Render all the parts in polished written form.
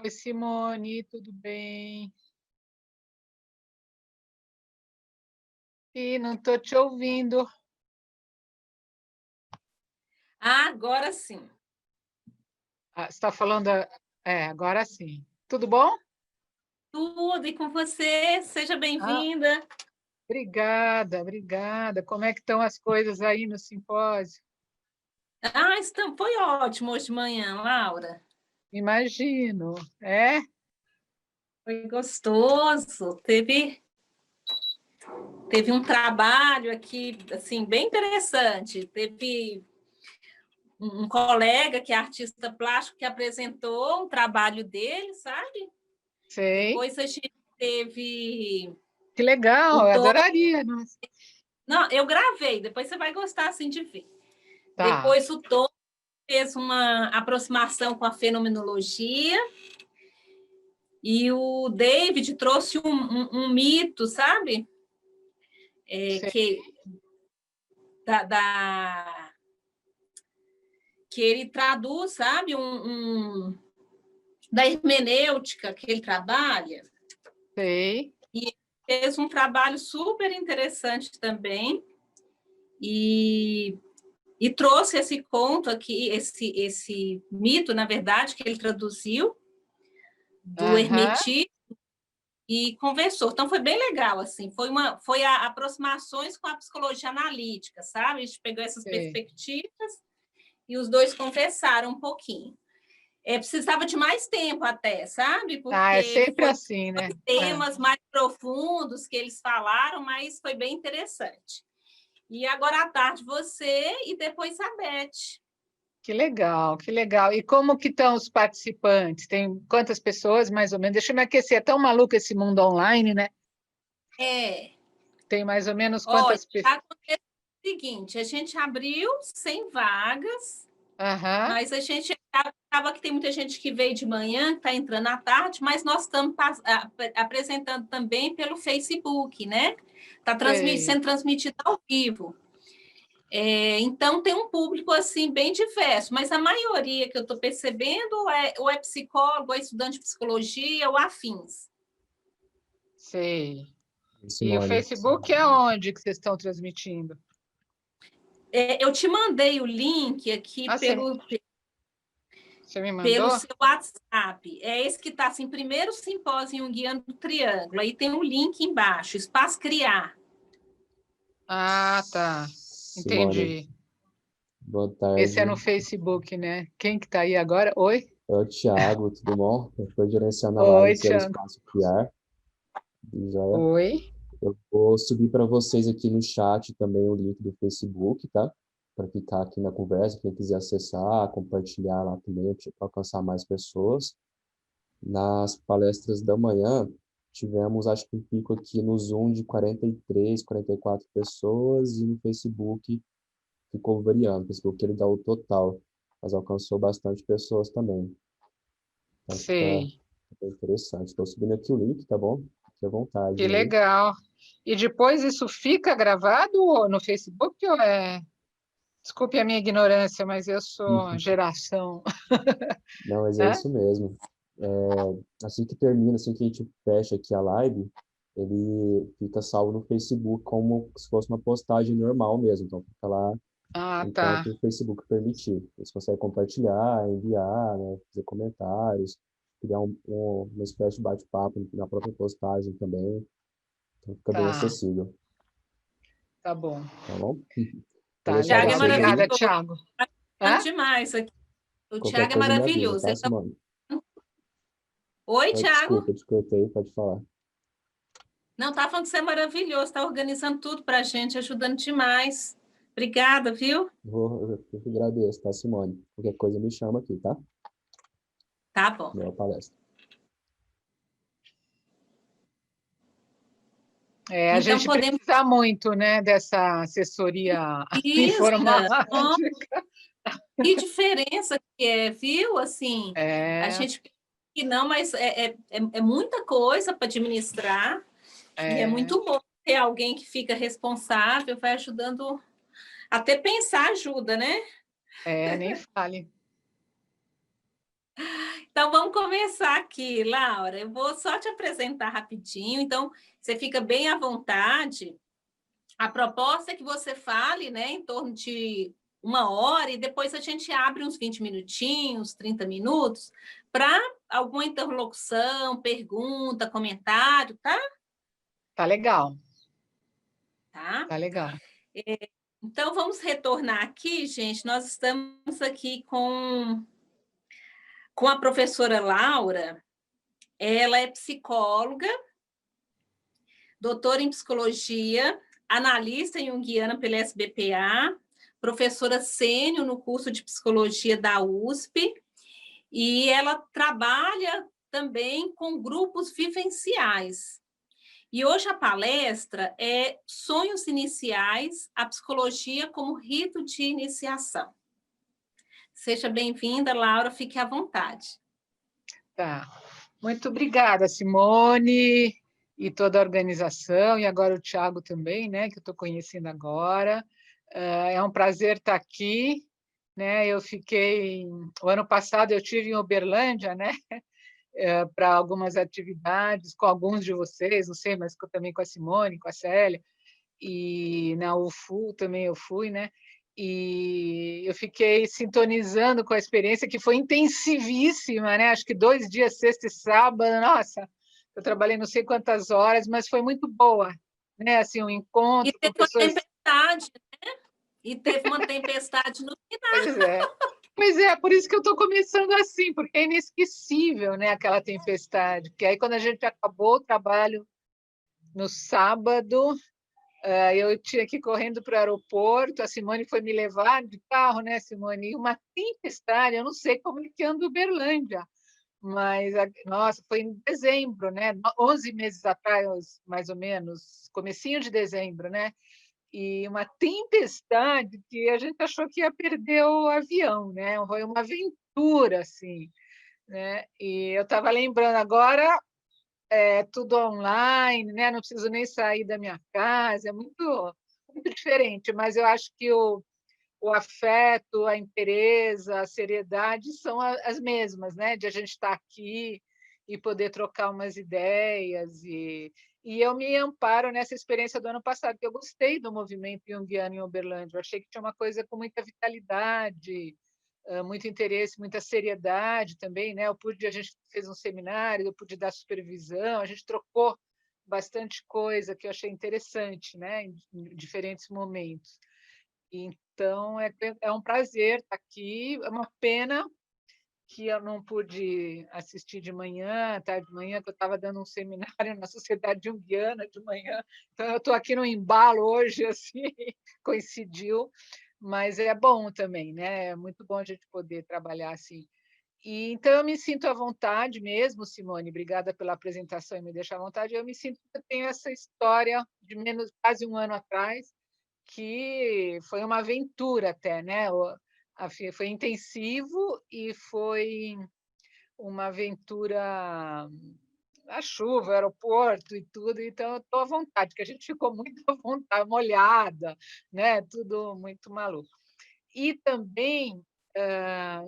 Oi, Simone, tudo bem? Ih, não estou te ouvindo. Ah, agora sim. Ah, você está falando. Agora sim. Tudo bom? Tudo, e com você? Seja Ah, bem-vinda. obrigada, obrigada. Como é que estão as coisas aí no simpósio? Foi ótimo hoje de manhã, Laura. Imagino. É? Foi gostoso. Teve um trabalho aqui, assim, bem interessante. Teve um colega que é artista plástico que apresentou um trabalho dele, sabe? Sei. Depois a gente teve Que o legal, eu Tom. adoraria. Nossa. Não, eu gravei, depois você vai gostar assim de ver. Tá. Depois o Tom fez uma aproximação com a fenomenologia. E o David trouxe um mito, sabe? Sei. Que, da, da- que ele traduz, sabe? Da hermenêutica que ele trabalha. Sei. E fez um trabalho super interessante também. E, e trouxe esse conto aqui, esse mito, na verdade, que ele traduziu, do Aham. Hermetismo, e conversou. Então, foi bem legal, assim, foi aproximações com a psicologia analítica, sabe? A gente pegou essas Sei. perspectivas e os dois conversaram um pouquinho. Precisava de mais tempo até, sabe? Ah, é Porque sempre foi assim, né? É. temas mais profundos que eles falaram, mas foi bem interessante. E agora à tarde você e depois a Beth. Que legal, que legal. E como que estão os participantes? Tem quantas pessoas, mais ou menos? Deixa eu me aquecer. É tão maluco esse mundo online, né? É, Tem mais ou menos olha, quantas pessoas? aconteceu o seguinte, a gente abriu 100 vagas. Aham, Mas a gente acaba que tem muita gente que veio de manhã, que está entrando à tarde, mas nós estamos apresentando também pelo Facebook, né? Está sei. sendo transmitido ao vivo. Então tem um público assim bem diverso, mas a maioria que eu estou percebendo ou é psicólogo, ou é estudante de psicologia, ou afins. Sei. E o Simone. Facebook é onde que vocês estão transmitindo? Eu te mandei o link aqui Ah, você me pelo mandou? seu WhatsApp. É esse que está assim, primeiro simpósio guiando o triângulo. Aí tem um link embaixo, espaço criar. Ah, tá. Simone, Entendi. boa Esse é tarde. no Facebook, né? Quem que tá aí agora? Oi? É o Thiago, tudo bom? Eu estou gerenciando a live Oi, pelo Thiago. Espaço Criar. Joia. Oi? Eu vou subir para vocês aqui no chat também o link do Facebook, tá? Para ficar aqui na conversa, quem quiser acessar, compartilhar lá também, para alcançar mais pessoas. Nas palestras da manhã, tivemos, acho que um pico aqui no Zoom de 43, 44 pessoas, e no Facebook ficou variando. O Facebook ele dá o total, mas alcançou bastante pessoas também. Acho que tá Sei. bem interessante. Estou subindo aqui o link, tá bom? Fique à vontade Que aí. legal. E depois isso fica gravado ou no Facebook ou é? Desculpe a minha ignorância, mas eu sou geração. Não, mas é Hã? isso mesmo. Assim que termina, assim que a gente fecha aqui a live, ele fica salvo no Facebook como se fosse uma postagem normal mesmo. Então fica lá Ah, tá. enquanto o Facebook permitir. Você consegue compartilhar, enviar, né, fazer comentários, criar uma espécie de bate-papo na própria postagem também. Então fica bem Tá. acessível, Tá bom. tá bom? Vou Tá, deixar Tiago é legal. vocês Obrigada, aí. maravilhoso, Thiago. tá Hã? demais aqui. O Qualquer Tiago é coisa me avisa, maravilhoso. tá, Simone? Oi, Tiago. Desculpa, te cortei, pode falar. Não, tá falando que você é maravilhoso, está organizando tudo para a gente, ajudando demais. Obrigada, viu? Eu que agradeço, tá, Simone? Qualquer coisa me chama aqui, tá? Tá bom. Minha palestra. É, a Então gente podemos precisa muito, né, dessa assessoria isso. informática. Que diferença que é, viu? Assim, a É, gente que não, mas é muita coisa para administrar e é é, muito bom ter alguém que fica responsável, vai ajudando até pensar ajuda, né? nem fale. Então, vamos começar aqui, Laura. Eu vou só te apresentar rapidinho, então você fica bem à vontade. A proposta é que você fale, né, em torno de 1 hora, e depois a gente abre uns 20 minutinhos, 30 minutos, para alguma interlocução, pergunta, comentário, tá? Tá legal, Tá? tá legal. Então, vamos retornar aqui, gente. Nós estamos aqui com a professora Laura. Ela é psicóloga, doutora em psicologia, analista junguiana pela SBPA, professora sênior no curso de psicologia da USP, e ela trabalha também com grupos vivenciais. E hoje a palestra é Sonhos Iniciais, a Psicologia como Rito de Iniciação. Seja bem-vinda, Laura, fique à vontade. Tá. Muito obrigada, Simone, e toda a organização, e agora o Thiago também, né, que eu estou conhecendo agora. É um prazer estar aqui, né? O ano passado eu tive em Uberlândia, né, para algumas atividades com alguns de vocês, não sei, mas também com a Simone, com a Célia, e na UFU também eu fui, né? E eu fiquei sintonizando com a experiência que foi intensivíssima, né? Acho que 2 dias, sexta e sábado, nossa, eu trabalhei não sei quantas horas, mas foi muito boa, né? Assim, um E encontro com teve uma pessoas. tempestade, né? E teve uma tempestade no final. Pois é. Pois é, por isso que eu estou começando assim, porque é inesquecível, né? Aquela tempestade. Porque aí, quando a gente acabou o trabalho no sábado, eu tinha que ir correndo para o aeroporto, a Simone foi me levar de carro, né, Simone? E uma tempestade, eu não sei como é que anda Uberlândia, mas, nossa, foi em dezembro, né? 11 meses atrás, mais ou menos, comecinho de dezembro, né? E uma tempestade que a gente achou que ia perder o avião, né? Foi uma aventura, assim, né? E eu estava lembrando agora, tudo online, né? Não preciso nem sair da minha casa, é muito diferente, mas eu acho que o afeto, a inteireza, a seriedade são as mesmas, né? De a gente estar aqui e poder trocar umas ideias. E eu me amparo nessa experiência do ano passado, que eu gostei do movimento junguiano em Uberlândia. Eu achei que tinha uma coisa com muita vitalidade, muito interesse, muita seriedade também, né? A gente fez um seminário, eu pude dar supervisão, a gente trocou bastante coisa que eu achei interessante, né? Em diferentes momentos. Então, é um prazer estar aqui. É uma pena que eu não pude assistir de manhã, tarde de manhã, que eu estava dando um seminário na Sociedade Junguiana de manhã. Então, eu estou aqui no embalo hoje, assim, coincidiu, mas é bom também, né? É muito bom a gente poder trabalhar assim. E, então, eu me sinto à vontade mesmo, Simone, obrigada pela apresentação e me deixar à vontade. Eu me sinto que eu tenho essa história de quase 1 ano atrás, que foi uma aventura até, né? Foi intensivo e foi uma aventura, a chuva, aeroporto e tudo, então eu estou à vontade, porque a gente ficou muito à vontade, molhada, né? Tudo muito maluco. E também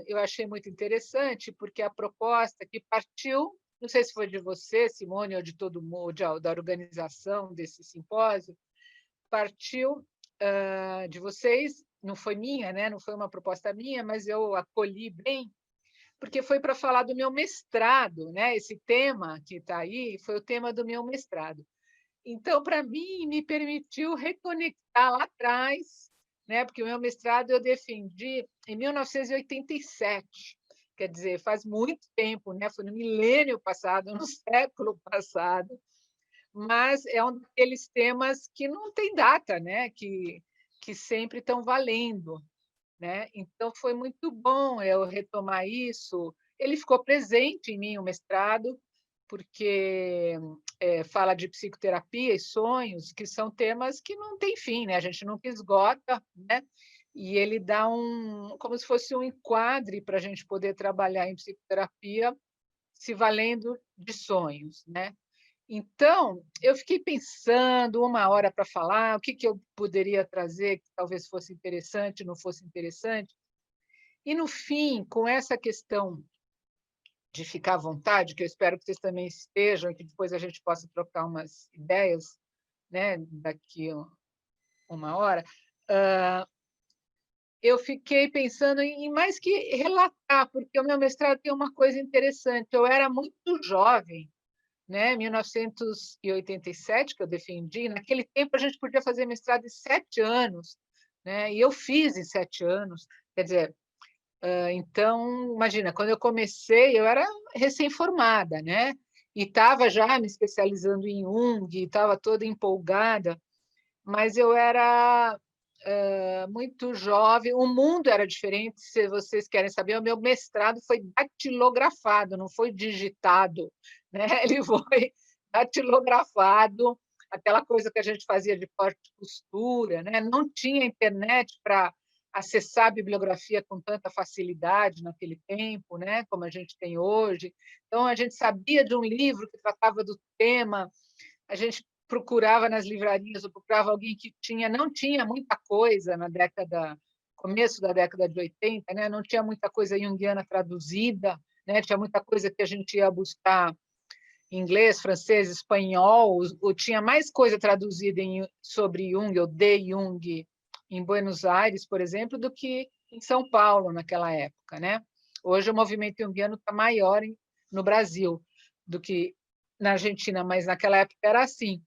eu achei muito interessante, porque a proposta que partiu, não sei se foi de você, Simone, ou de todo mundo, da organização desse simpósio, partiu de vocês, não foi minha, né? Não foi uma proposta minha, mas eu acolhi bem, porque foi para falar do meu mestrado, né? Esse tema que está aí foi o tema do meu mestrado. Então, para mim, me permitiu reconectar lá atrás, né? Porque o meu mestrado eu defendi em 1987, quer dizer, faz muito tempo, né? Foi no milênio passado, no século passado, mas é um daqueles temas que não tem data, né? Que sempre estão valendo, né? Então foi muito bom eu retomar isso. Ele ficou presente em mim, o mestrado, porque fala de psicoterapia e sonhos, que são temas que não têm fim, né? A gente nunca esgota, né? E ele dá como se fosse um enquadre para a gente poder trabalhar em psicoterapia se valendo de sonhos, né? Então, eu fiquei pensando 1 hora para falar, o que eu poderia trazer que talvez fosse interessante, não fosse interessante. E, no fim, com essa questão de ficar à vontade, que eu espero que vocês também estejam, e que depois a gente possa trocar umas ideias, né, daqui a uma hora, eu fiquei pensando em mais que relatar, porque o meu mestrado tem uma coisa interessante. Eu era muito jovem, né? 1987, que eu defendi. Naquele tempo, a gente podia fazer mestrado em 7 anos, né? E eu fiz em 7 anos. Quer dizer, então, imagina, quando eu comecei, eu era recém-formada, né? E estava já me especializando em Jung, estava toda empolgada, mas eu era muito jovem, o mundo era diferente, se vocês querem saber, o meu mestrado foi datilografado, não foi digitado, né? Ele foi datilografado, aquela coisa que a gente fazia de corte e costura, né? Não tinha internet para acessar a bibliografia com tanta facilidade naquele tempo, né? Como a gente tem hoje. Então, a gente sabia de um livro que tratava do tema, a gente procurava nas livrarias, ou procurava alguém que não tinha muita coisa na começo da década de 80, né? Não tinha muita coisa junguiana traduzida, né? Tinha muita coisa que a gente ia buscar em inglês, francês, espanhol, ou tinha mais coisa traduzida sobre Jung ou de Jung em Buenos Aires, por exemplo, do que em São Paulo naquela época, né? Hoje o movimento junguiano está maior no Brasil do que na Argentina, mas naquela época era assim.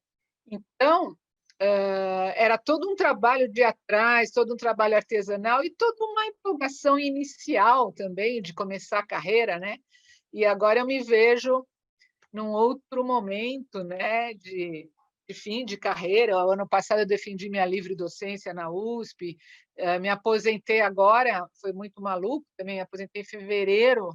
Então, era todo um trabalho de atrás, todo um trabalho artesanal e toda uma empolgação inicial também de começar a carreira, né? E agora eu me vejo num outro momento, né, de fim de carreira. O ano passado eu defendi minha livre docência na USP, me aposentei agora, foi muito maluco, também me aposentei em fevereiro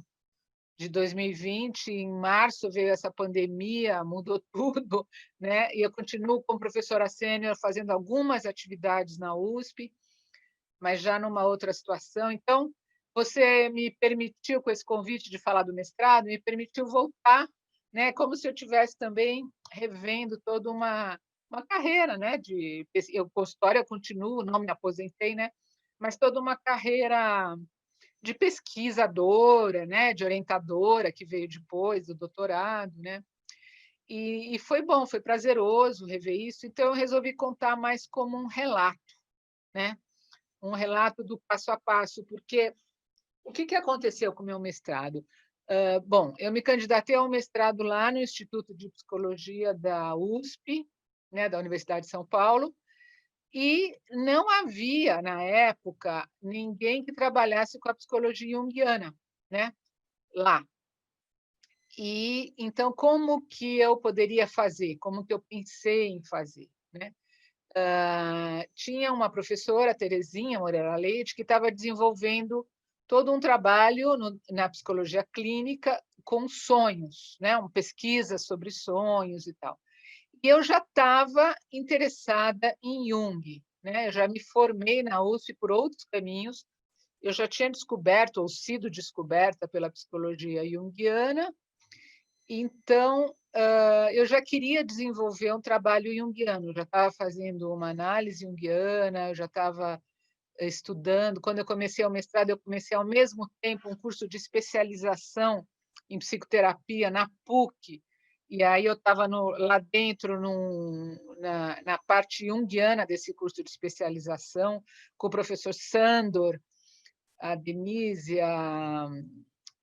de 2020, em março veio essa pandemia, mudou tudo, né? E eu continuo como professora sênior fazendo algumas atividades na USP, mas já numa outra situação. Então, você me permitiu, com esse convite de falar do mestrado, me permitiu voltar, né? Como se eu tivesse também revendo toda uma carreira, né? Eu consultória, eu continuo, não me aposentei, né? Mas toda uma carreira de pesquisadora, né, de orientadora, que veio depois do doutorado, né? E foi bom, foi prazeroso rever isso. Então, eu resolvi contar mais como um relato, né? Um relato do passo a passo, porque o que aconteceu com o meu mestrado? Bom, eu me candidatei a um mestrado lá no Instituto de Psicologia da USP, né, da Universidade de São Paulo, e não havia, na época, ninguém que trabalhasse com a psicologia junguiana, né? Lá. E então, como que eu poderia fazer? Como que eu pensei em fazer, né? Tinha uma professora, Terezinha Moreira Leite, que estava desenvolvendo todo um trabalho na psicologia clínica com sonhos, né? Uma pesquisa sobre sonhos e tal. E eu já estava interessada em Jung, né? Eu já me formei na USP por outros caminhos, eu já tinha descoberto ou sido descoberta pela psicologia junguiana, então eu já queria desenvolver um trabalho junguiano, eu já estava fazendo uma análise junguiana, eu já estava estudando. Quando eu comecei o mestrado, eu comecei ao mesmo tempo um curso de especialização em psicoterapia na PUC, e aí eu estava lá dentro, na parte junguiana desse curso de especialização, com o professor Sandor, a Denise, a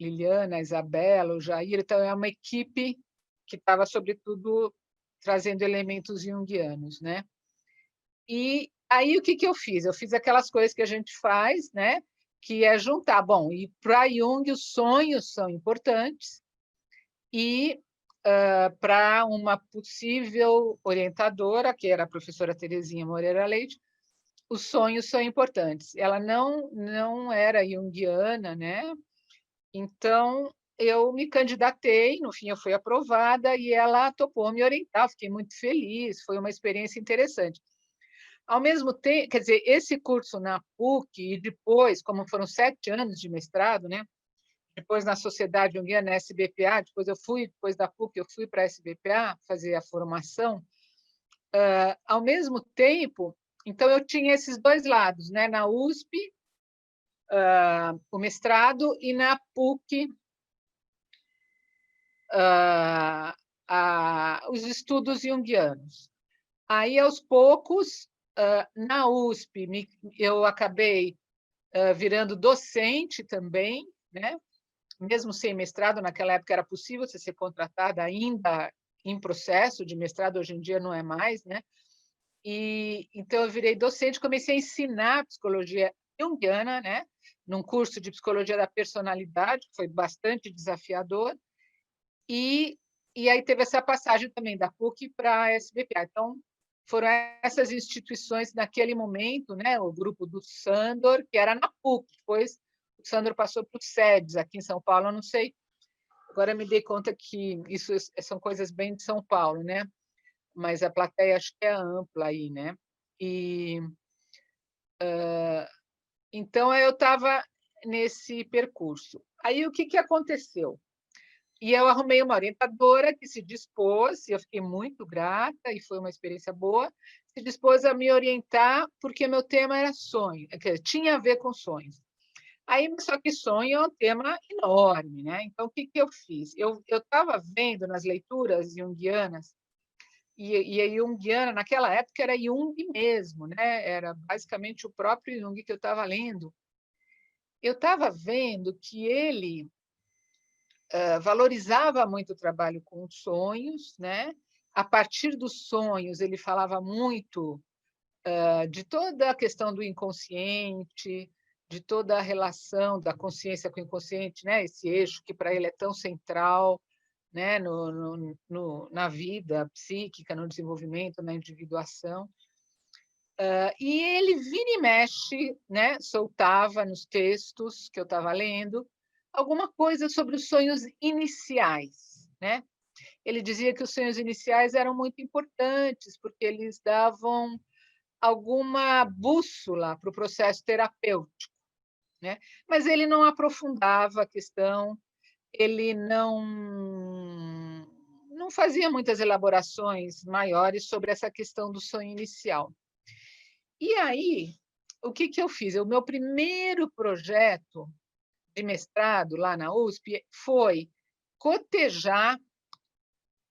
Liliana, a Isabela, o Jair. Então, é uma equipe que estava, sobretudo, trazendo elementos junguianos, né? E aí, o que eu fiz? Eu fiz aquelas coisas que a gente faz, né? Que é juntar. Bom, e para Jung, os sonhos são importantes, e para uma possível orientadora, que era a professora Terezinha Moreira Leite, os sonhos são importantes. Ela não era junguiana, né? Então, eu me candidatei, no fim eu fui aprovada e ela topou me orientar, fiquei muito feliz, foi uma experiência interessante. Ao mesmo tempo, quer dizer, esse curso na PUC e depois, como foram 7 anos de mestrado, né? Depois na Sociedade Junguiana, na SBPA, depois da PUC, eu fui para a SBPA fazer a formação. Ao mesmo tempo, então eu tinha esses dois lados, né? Na USP, o mestrado, e na PUC, os estudos junguianos. Aí, aos poucos, na USP, eu acabei virando docente também, né? Mesmo sem mestrado, naquela época era possível você ser contratada ainda em processo de mestrado, hoje em dia não é mais, né? E então eu virei docente, comecei a ensinar psicologia junguiana, né? Num curso de psicologia da personalidade, que foi bastante desafiador, e aí teve essa passagem também da PUC para a SBPA. Então, foram essas instituições naquele momento, né? O grupo do Sandor, que era na PUC, depois o Sandor passou para o SEDES, aqui em São Paulo, eu não sei. Agora me dei conta que isso são coisas bem de São Paulo, né? Mas a plateia acho que é ampla aí, né? E então eu estava nesse percurso. Aí o que aconteceu? E eu arrumei uma orientadora que se dispôs, e eu fiquei muito grata, e foi uma experiência boa, se dispôs a me orientar, porque meu tema era sonho, tinha a ver com sonhos. Aí, só que sonho é um tema enorme, né? Então, o que eu fiz? Eu estava vendo nas leituras junguianas, e a junguiana, naquela época, era Jung mesmo, né? Era basicamente o próprio Jung que eu estava lendo. Eu estava vendo que ele valorizava muito o trabalho com sonhos, né? A partir dos sonhos, ele falava muito de toda a questão do inconsciente, de toda a relação da consciência com o inconsciente, né? Esse eixo que para ele é tão central, né? Na vida psíquica, no desenvolvimento, na individuação. E ele vira e mexe, né? Soltava nos textos que eu estava lendo alguma coisa sobre os sonhos iniciais, né? Ele dizia que os sonhos iniciais eram muito importantes porque eles davam alguma bússola para o processo terapêutico, né? Mas ele não aprofundava a questão, ele não fazia muitas elaborações maiores sobre essa questão do sonho inicial. E aí, o que eu fiz? O meu primeiro projeto de mestrado lá na USP foi cotejar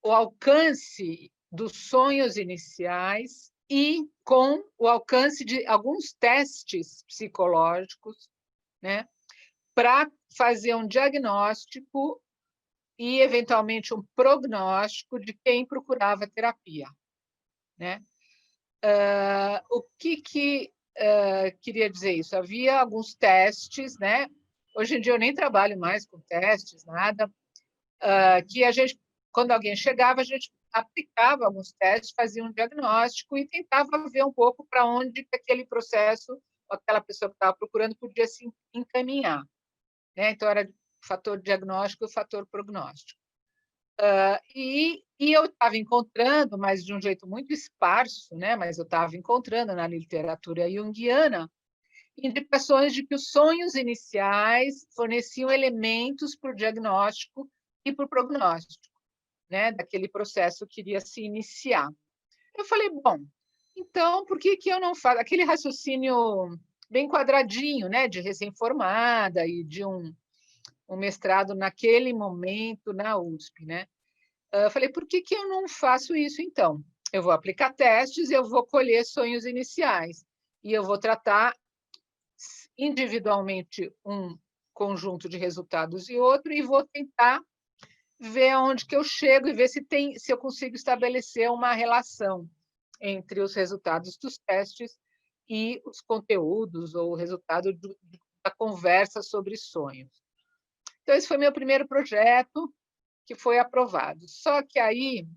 o alcance dos sonhos iniciais e com o alcance de alguns testes psicológicos, né, para fazer um diagnóstico e, eventualmente, um prognóstico de quem procurava terapia, né? O que queria dizer isso? Havia alguns testes, né? Hoje em dia eu nem trabalho mais com testes, nada, que a gente, quando alguém chegava, a gente aplicava alguns testes, fazia um diagnóstico e tentava ver um pouco para onde aquele processo, aquela pessoa que estava procurando, podia se encaminhar, né? Então, era o fator diagnóstico e o fator prognóstico. E eu estava encontrando, mas de um jeito muito esparso, né? Mas eu estava encontrando na literatura junguiana indicações de que os sonhos iniciais forneciam elementos para o diagnóstico e para o prognóstico, né? Daquele processo que iria se iniciar. Eu falei, bom, então por que eu não faço aquele raciocínio bem quadradinho, né? De recém-formada e de um mestrado naquele momento na USP, né? Eu falei, por que eu não faço isso, então? Eu vou aplicar testes, eu vou colher sonhos iniciais e eu vou tratar individualmente um conjunto de resultados e outro e vou tentar ver aonde que eu chego e ver se eu consigo estabelecer uma relação entre os resultados dos testes e os conteúdos ou o resultado da conversa sobre sonhos. Então, esse foi meu primeiro projeto, que foi aprovado. Só que aí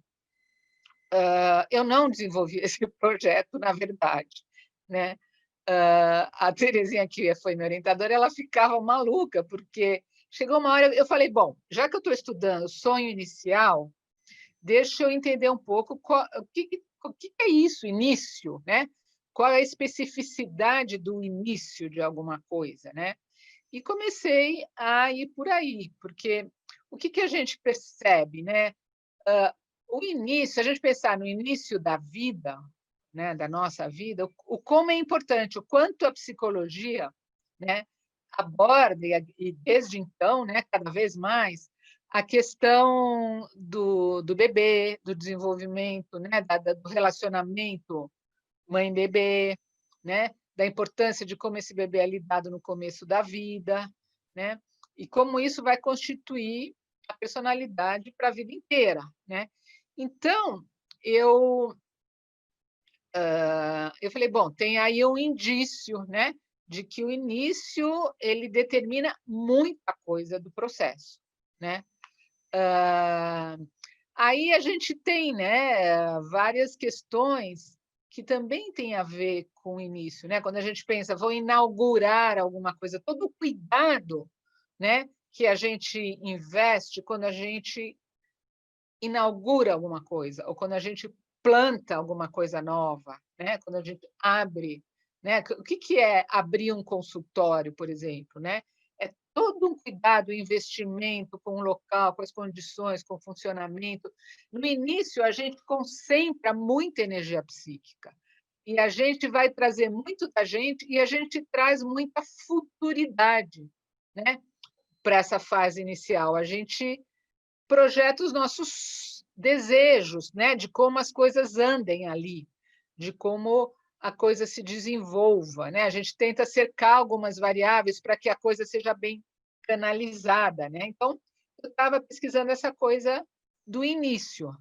eu não desenvolvi esse projeto, na verdade, né? A Terezinha, que foi minha orientadora, ela ficava maluca, porque chegou uma hora, eu falei, bom, já que eu estou estudando sonho inicial, deixa eu entender um pouco o que é isso, início, né? Qual é a especificidade do início de alguma coisa, né? E comecei a ir por aí, porque o que a gente percebe, né? O início, se a gente pensar no início da vida, né, da nossa vida, o como é importante, o quanto a psicologia, né, aborda, e desde então, né, cada vez mais, a questão do bebê, do desenvolvimento, né? Do relacionamento mãe-bebê, né? Da importância de como esse bebê é lidado no começo da vida, né? E como isso vai constituir a personalidade para a vida inteira, né? Então, eu falei, bom, tem aí um indício, né, de que o início ele determina muita coisa do processo, né? Aí a gente tem, né, várias questões que também têm a ver com o início, né? Quando a gente pensa, vou inaugurar alguma coisa, todo o cuidado, né, que a gente investe quando a gente inaugura alguma coisa, ou quando a gente planta alguma coisa nova, né? Quando a gente abre, né? O que é abrir um consultório, por exemplo, né? É todo um cuidado, investimento com o local, com as condições, com o funcionamento. No início, a gente concentra muita energia psíquica e a gente vai trazer muito da gente e a gente traz muita futuridade, né? Para essa fase inicial. A gente projeta os nossos desejos, né? De como as coisas andem ali, de como a coisa se desenvolva, né? A gente tenta cercar algumas variáveis para que a coisa seja bem canalizada, né? Então, eu estava pesquisando essa coisa do início,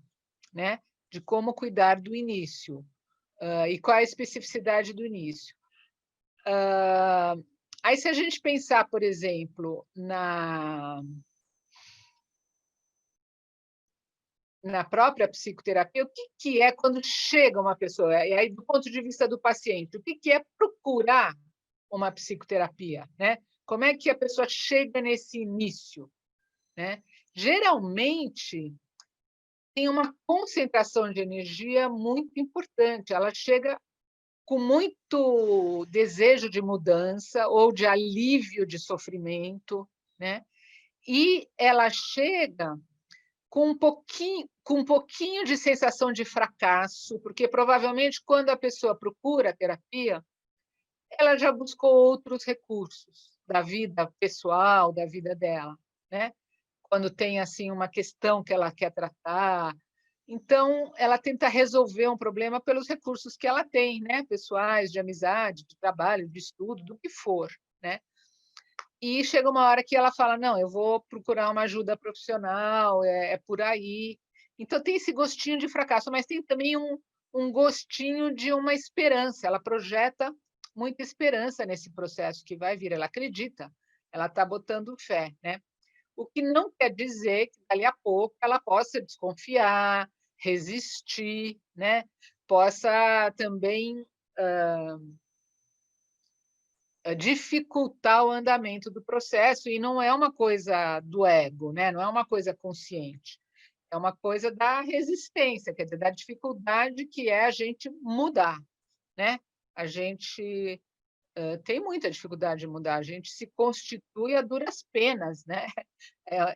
né? De como cuidar do início e qual é a especificidade do início. Aí, se a gente pensar, por exemplo, na própria psicoterapia, o que é quando chega uma pessoa, e aí do ponto de vista do paciente, o que é procurar uma psicoterapia, né? Como é que a pessoa chega nesse início, né? Geralmente tem uma concentração de energia muito importante, ela chega com muito desejo de mudança ou de alívio de sofrimento, né? E ela chega com um pouquinho de sensação de fracasso, porque provavelmente quando a pessoa procura a terapia, ela já buscou outros recursos da vida pessoal, da vida dela, né? Quando tem assim uma questão que ela quer tratar, então ela tenta resolver um problema pelos recursos que ela tem, né? Pessoais, de amizade, de trabalho, de estudo, do que for, né? E chega uma hora que ela fala, não, eu vou procurar uma ajuda profissional, é por aí. Então, tem esse gostinho de fracasso, mas tem também um gostinho de uma esperança. Ela projeta muita esperança nesse processo que vai vir, ela acredita, ela está botando fé, né? O que não quer dizer que, dali a pouco, ela possa desconfiar, resistir, né? Possa também dificultar o andamento do processo, e não é uma coisa do ego, né? Não é uma coisa consciente, é uma coisa da resistência, quer dizer, da dificuldade que é a gente mudar, né? A gente tem muita dificuldade de mudar, a gente se constitui a duras penas, né?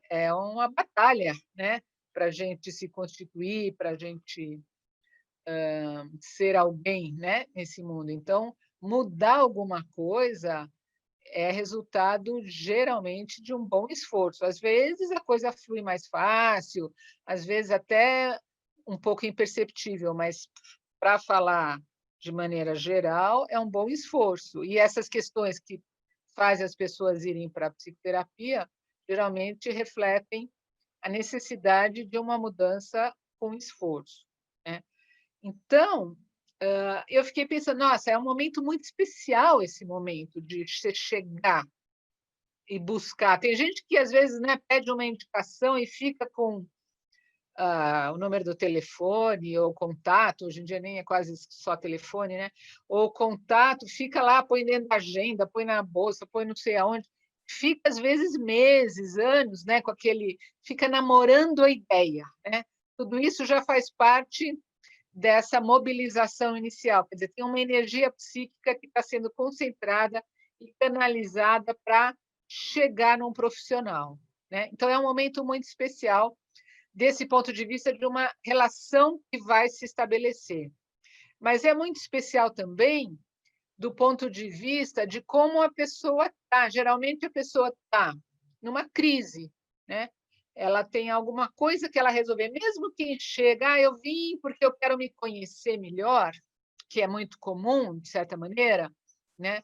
É uma batalha, né? Para a gente se constituir, para a gente ser alguém, né? Nesse mundo. Então, mudar alguma coisa é resultado, geralmente, de um bom esforço. Às vezes, a coisa flui mais fácil, às vezes até um pouco imperceptível, mas, para falar de maneira geral, é um bom esforço. E essas questões que fazem as pessoas irem para a psicoterapia, geralmente refletem a necessidade de uma mudança com esforço, né? Então, eu fiquei pensando, nossa, é um momento muito especial esse momento de você chegar e buscar. Tem gente que, às vezes, né, pede uma indicação e fica com o número do telefone ou contato, hoje em dia nem é quase só telefone, né? Ou contato, fica lá, põe dentro da agenda, põe na bolsa, põe não sei aonde, fica, às vezes, meses, anos, né, com aquele... Fica namorando a ideia, né? Tudo isso já faz parte dessa mobilização inicial, quer dizer, tem uma energia psíquica que está sendo concentrada e canalizada para chegar num profissional, né? Então, é um momento muito especial desse ponto de vista de uma relação que vai se estabelecer. Mas é muito especial também do ponto de vista de como a pessoa está. Geralmente, a pessoa está numa crise, né? ela tem alguma coisa que ela resolver. Mesmo quem chega, eu vim porque eu quero me conhecer melhor, que é muito comum, de certa maneira, né?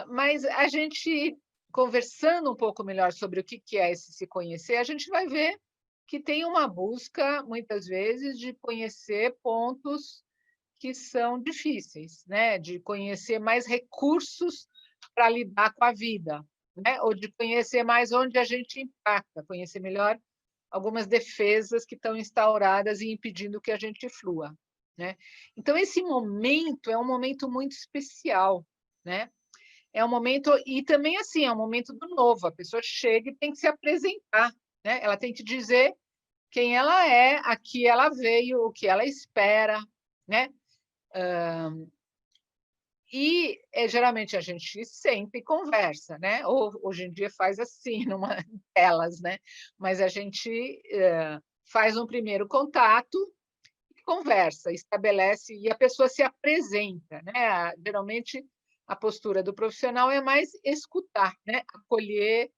Mas a gente, conversando um pouco melhor sobre o que é esse se conhecer, a gente vai ver que tem uma busca, muitas vezes, de conhecer pontos que são difíceis, né? De conhecer mais recursos para lidar com a vida, né? Ou de conhecer mais onde a gente impacta, conhecer melhor algumas defesas que estão instauradas e impedindo que a gente flua, né? Então, esse momento é um momento muito especial, né? É um momento, e também assim, é um momento do novo, a pessoa chega e tem que se apresentar, né? Ela tem que dizer quem ela é, a que ela veio, o que ela espera, né? E geralmente a gente senta e conversa, né? Ou hoje em dia faz assim, numa telas, né? Mas a gente faz um primeiro contato, conversa, estabelece e a pessoa se apresenta, né? Geralmente a postura do profissional é mais escutar, né? Acolher,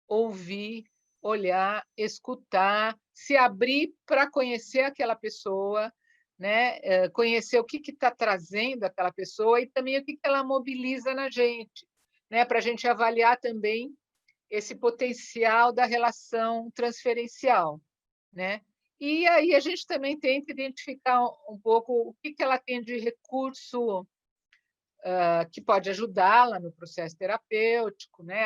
ouvir, olhar, escutar, se abrir para conhecer aquela pessoa, né? Conhecer o que está trazendo aquela pessoa e também o que ela mobiliza na gente, né? Para a gente avaliar também esse potencial da relação transferencial, né? E aí a gente também tenta identificar um pouco o que ela tem de recurso que pode ajudá-la no processo terapêutico, né?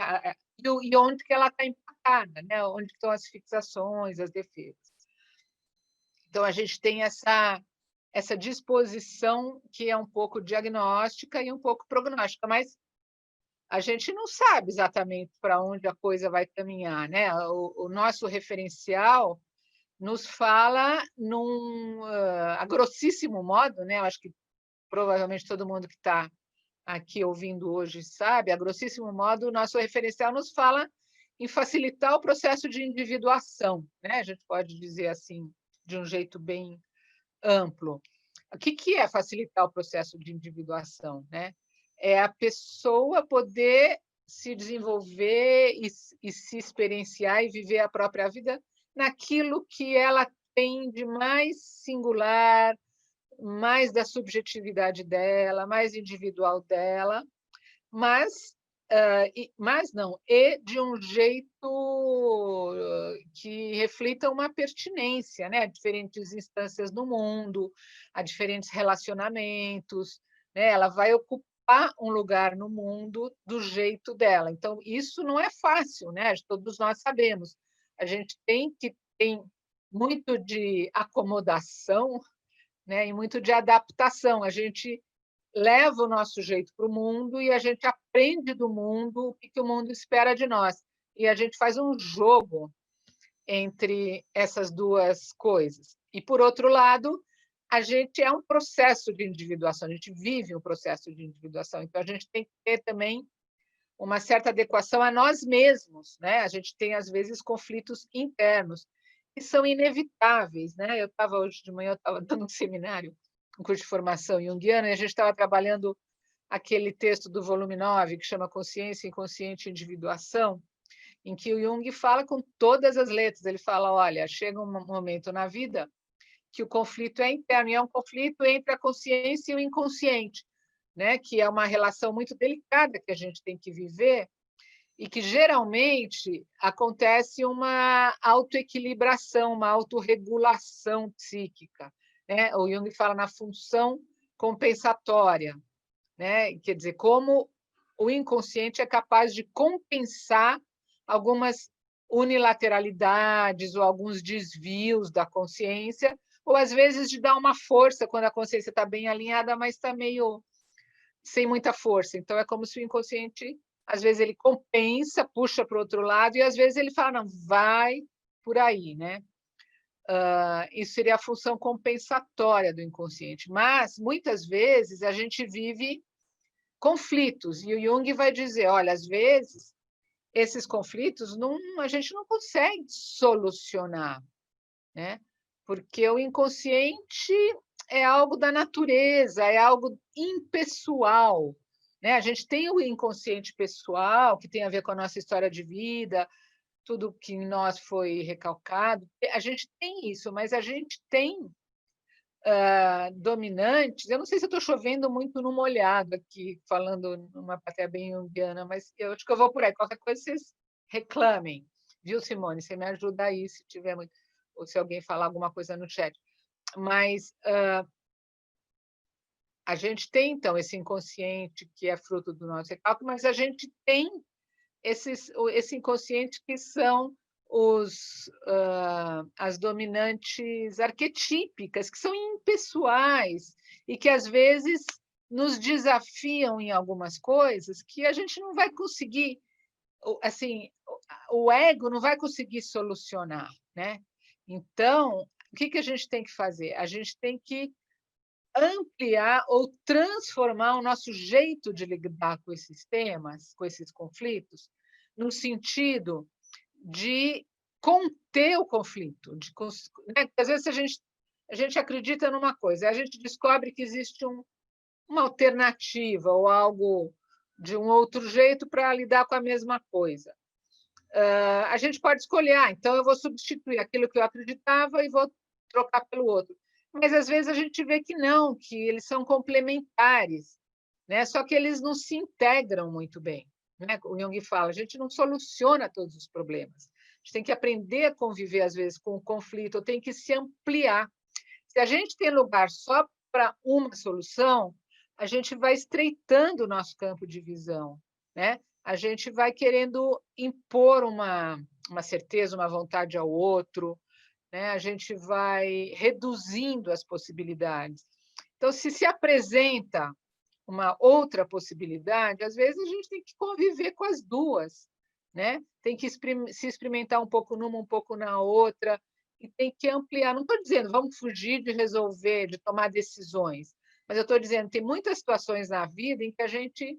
E onde que ela está empacada, né? Onde estão as fixações, as defesas. Então, a gente tem essa disposição que é um pouco diagnóstica e um pouco prognóstica, mas a gente não sabe exatamente para onde a coisa vai caminhar, né? O nosso referencial nos fala a grossíssimo modo, né? Eu acho que provavelmente todo mundo que está aqui ouvindo hoje sabe, a grossíssimo modo, o nosso referencial nos fala em facilitar o processo de individuação, né? A gente pode dizer assim, de um jeito bem amplo. O que é facilitar o processo de individuação, né? É a pessoa poder se desenvolver e se experienciar e viver a própria vida naquilo que ela tem de mais singular, mais da subjetividade dela, mais individual dela, mas de um jeito que reflita uma pertinência, né, a diferentes instâncias do mundo, a diferentes relacionamentos, né? Ela vai ocupar um lugar no mundo do jeito dela. Então, isso não é fácil, né? Todos nós sabemos. A gente tem muito de acomodação, né, e muito de adaptação. A gente leva o nosso jeito para o mundo e a gente aprende do mundo o que o mundo espera de nós. E a gente faz um jogo entre essas duas coisas. E, por outro lado, a gente é um processo de individuação, a gente vive um processo de individuação. Então, a gente tem que ter também uma certa adequação a nós mesmos, né? A gente tem, às vezes, conflitos internos que são inevitáveis, né? Hoje de manhã eu estava dando um seminário, um curso de formação junguiana, e a gente estava trabalhando aquele texto do volume 9, que chama Consciência, Inconsciente e Individuação, em que o Jung fala com todas as letras. Ele fala, olha, chega um momento na vida que o conflito é interno, e é um conflito entre a consciência e o inconsciente, né? Que é uma relação muito delicada que a gente tem que viver e que geralmente acontece uma autoequilibração, uma autorregulação psíquica, né? O Jung fala na função compensatória, né? Quer dizer, como o inconsciente é capaz de compensar algumas unilateralidades ou alguns desvios da consciência, ou às vezes de dar uma força quando a consciência está bem alinhada, mas está meio sem muita força. Então, é como se o inconsciente, às vezes, ele compensa, puxa para o outro lado, e às vezes ele fala, não, vai por aí, né? Isso seria a função compensatória do inconsciente. Mas, muitas vezes, a gente vive conflitos, e o Jung vai dizer, olha, às vezes, esses conflitos a gente não consegue solucionar, né? Porque o inconsciente é algo da natureza, é algo impessoal, né? A gente tem o inconsciente pessoal, que tem a ver com a nossa história de vida, tudo que em nós foi recalcado. A gente tem isso, mas a gente tem dominantes. Eu não sei se eu estou chovendo muito no molhado aqui, falando numa plateia bem junguiana, mas eu acho que eu vou por aí. Qualquer coisa vocês reclamem, viu, Simone? Você me ajuda aí se tiver muito, ou se alguém falar alguma coisa no chat. Mas a gente tem, então, esse inconsciente que é fruto do nosso recalque, mas a gente tem esse inconsciente que são as dominantes arquetípicas, que são impessoais e que, às vezes, nos desafiam em algumas coisas que a gente não vai conseguir, assim, o ego não vai conseguir solucionar, né? Então, o que a gente tem que fazer? A gente tem que ampliar ou transformar o nosso jeito de lidar com esses temas, com esses conflitos, no sentido de conter o conflito. Né? Às vezes a gente acredita numa coisa, a gente descobre que existe uma alternativa ou algo de um outro jeito para lidar com a mesma coisa. A gente pode escolher, então eu vou substituir aquilo que eu acreditava e vou trocar pelo outro. Mas às vezes a gente vê que não, que eles são complementares, né? Só que eles não se integram muito bem. Né? O Jung fala, a gente não soluciona todos os problemas. A gente tem que aprender a conviver, às vezes, com o conflito, tem que se ampliar. Se a gente tem lugar só para uma solução, a gente vai estreitando o nosso campo de visão, né? A gente vai querendo impor uma certeza, uma vontade ao outro, né? A gente vai reduzindo as possibilidades. Então, se apresenta uma outra possibilidade, às vezes a gente tem que conviver com as duas, né? Tem que se experimentar um pouco numa, um pouco na outra, e tem que ampliar. Não estou dizendo vamos fugir de resolver, de tomar decisões, mas eu estou dizendo tem muitas situações na vida em que a gente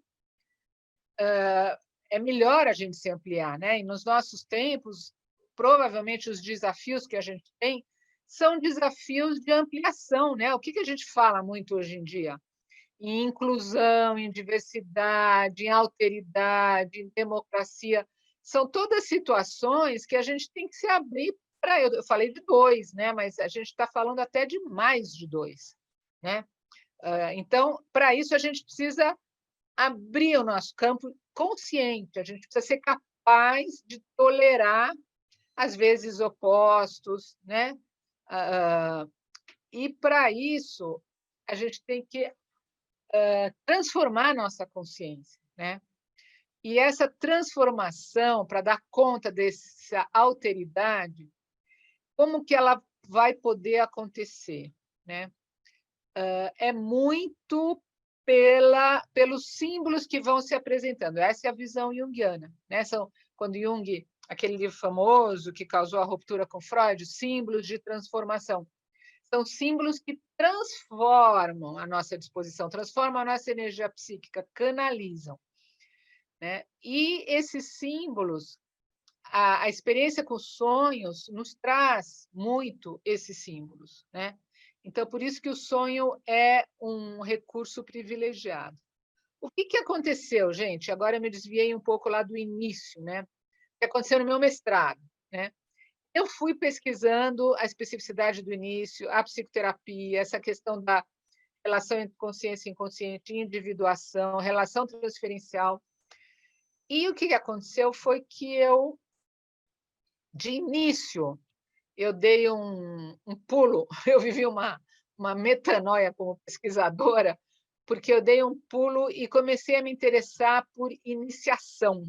é melhor a gente se ampliar, né? E nos nossos tempos, provavelmente os desafios que a gente tem são desafios de ampliação, né? O que a gente fala muito hoje em dia? Em inclusão, em diversidade, em alteridade, em democracia. São todas situações que a gente tem que se abrir para. Eu falei de dois, né? Mas a gente está falando até de mais de dois, né? Então, para isso, a gente precisa abrir o nosso campo consciente, a gente precisa ser capaz de tolerar, às vezes, opostos, né? E, para isso, a gente tem que transformar a nossa consciência, né? E essa transformação, para dar conta dessa alteridade, como que ela vai poder acontecer, né? É muito pelos símbolos que vão se apresentando. Essa é a visão junguiana, né? Quando Jung, aquele livro famoso que causou a ruptura com Freud, símbolos de transformação. São símbolos que transformam a nossa disposição, transformam a nossa energia psíquica, canalizam, né? E esses símbolos, a experiência com os sonhos nos traz muito esses símbolos, né? Então, por isso que o sonho é um recurso privilegiado. O que aconteceu, gente? Agora eu me desviei um pouco lá do início, né? O que aconteceu no meu mestrado, né? Eu fui pesquisando a especificidade do início, a psicoterapia, essa questão da relação entre consciência e inconsciente, individuação, relação transferencial. E o que aconteceu foi que eu, de início, eu dei um pulo, eu vivi uma metanoia como pesquisadora, porque eu dei um pulo e comecei a me interessar por iniciação,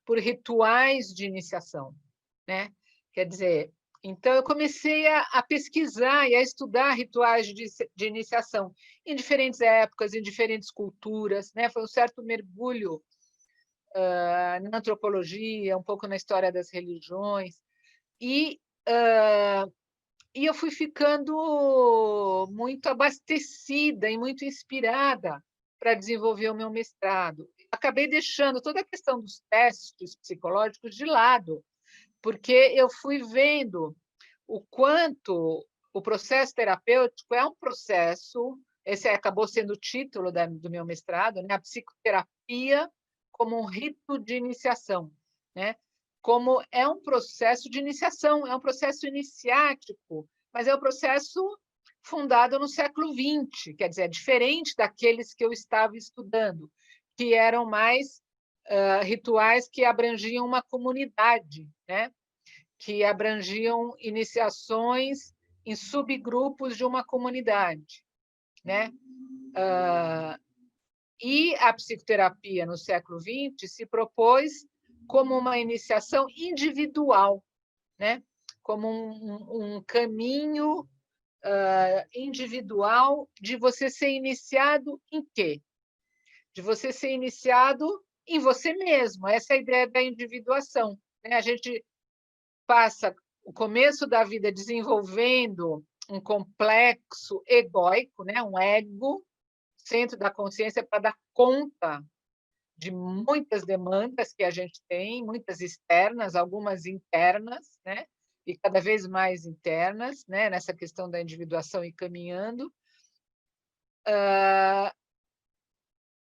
por rituais de iniciação, né? Quer dizer, então eu comecei a pesquisar e a estudar rituais de iniciação em diferentes épocas, em diferentes culturas, né? Foi um certo mergulho na antropologia, um pouco na história das religiões, e eu fui ficando muito abastecida e muito inspirada para desenvolver o meu mestrado. Acabei deixando toda a questão dos testes psicológicos de lado, porque eu fui vendo o quanto o processo terapêutico é um processo, esse acabou sendo o título do meu mestrado, né? A psicoterapia como um rito de iniciação, né? como é um processo de iniciação, é um processo iniciático, mas é um processo fundado no século XX, quer dizer, é diferente daqueles que eu estava estudando, que eram mais rituais que abrangiam uma comunidade, né? Que abrangiam iniciações em subgrupos de uma comunidade, né? E a psicoterapia no século XX se propôs como uma iniciação individual, né? Como um caminho individual de você ser iniciado em quê? De você ser iniciado em você mesmo. Essa é a ideia da individuação, né? A gente passa o começo da vida desenvolvendo um complexo egóico, né? Um ego, centro da consciência, para dar conta de muitas demandas que a gente tem, muitas externas, algumas internas, né? E cada vez mais internas, né? Nessa questão da individuação e caminhando.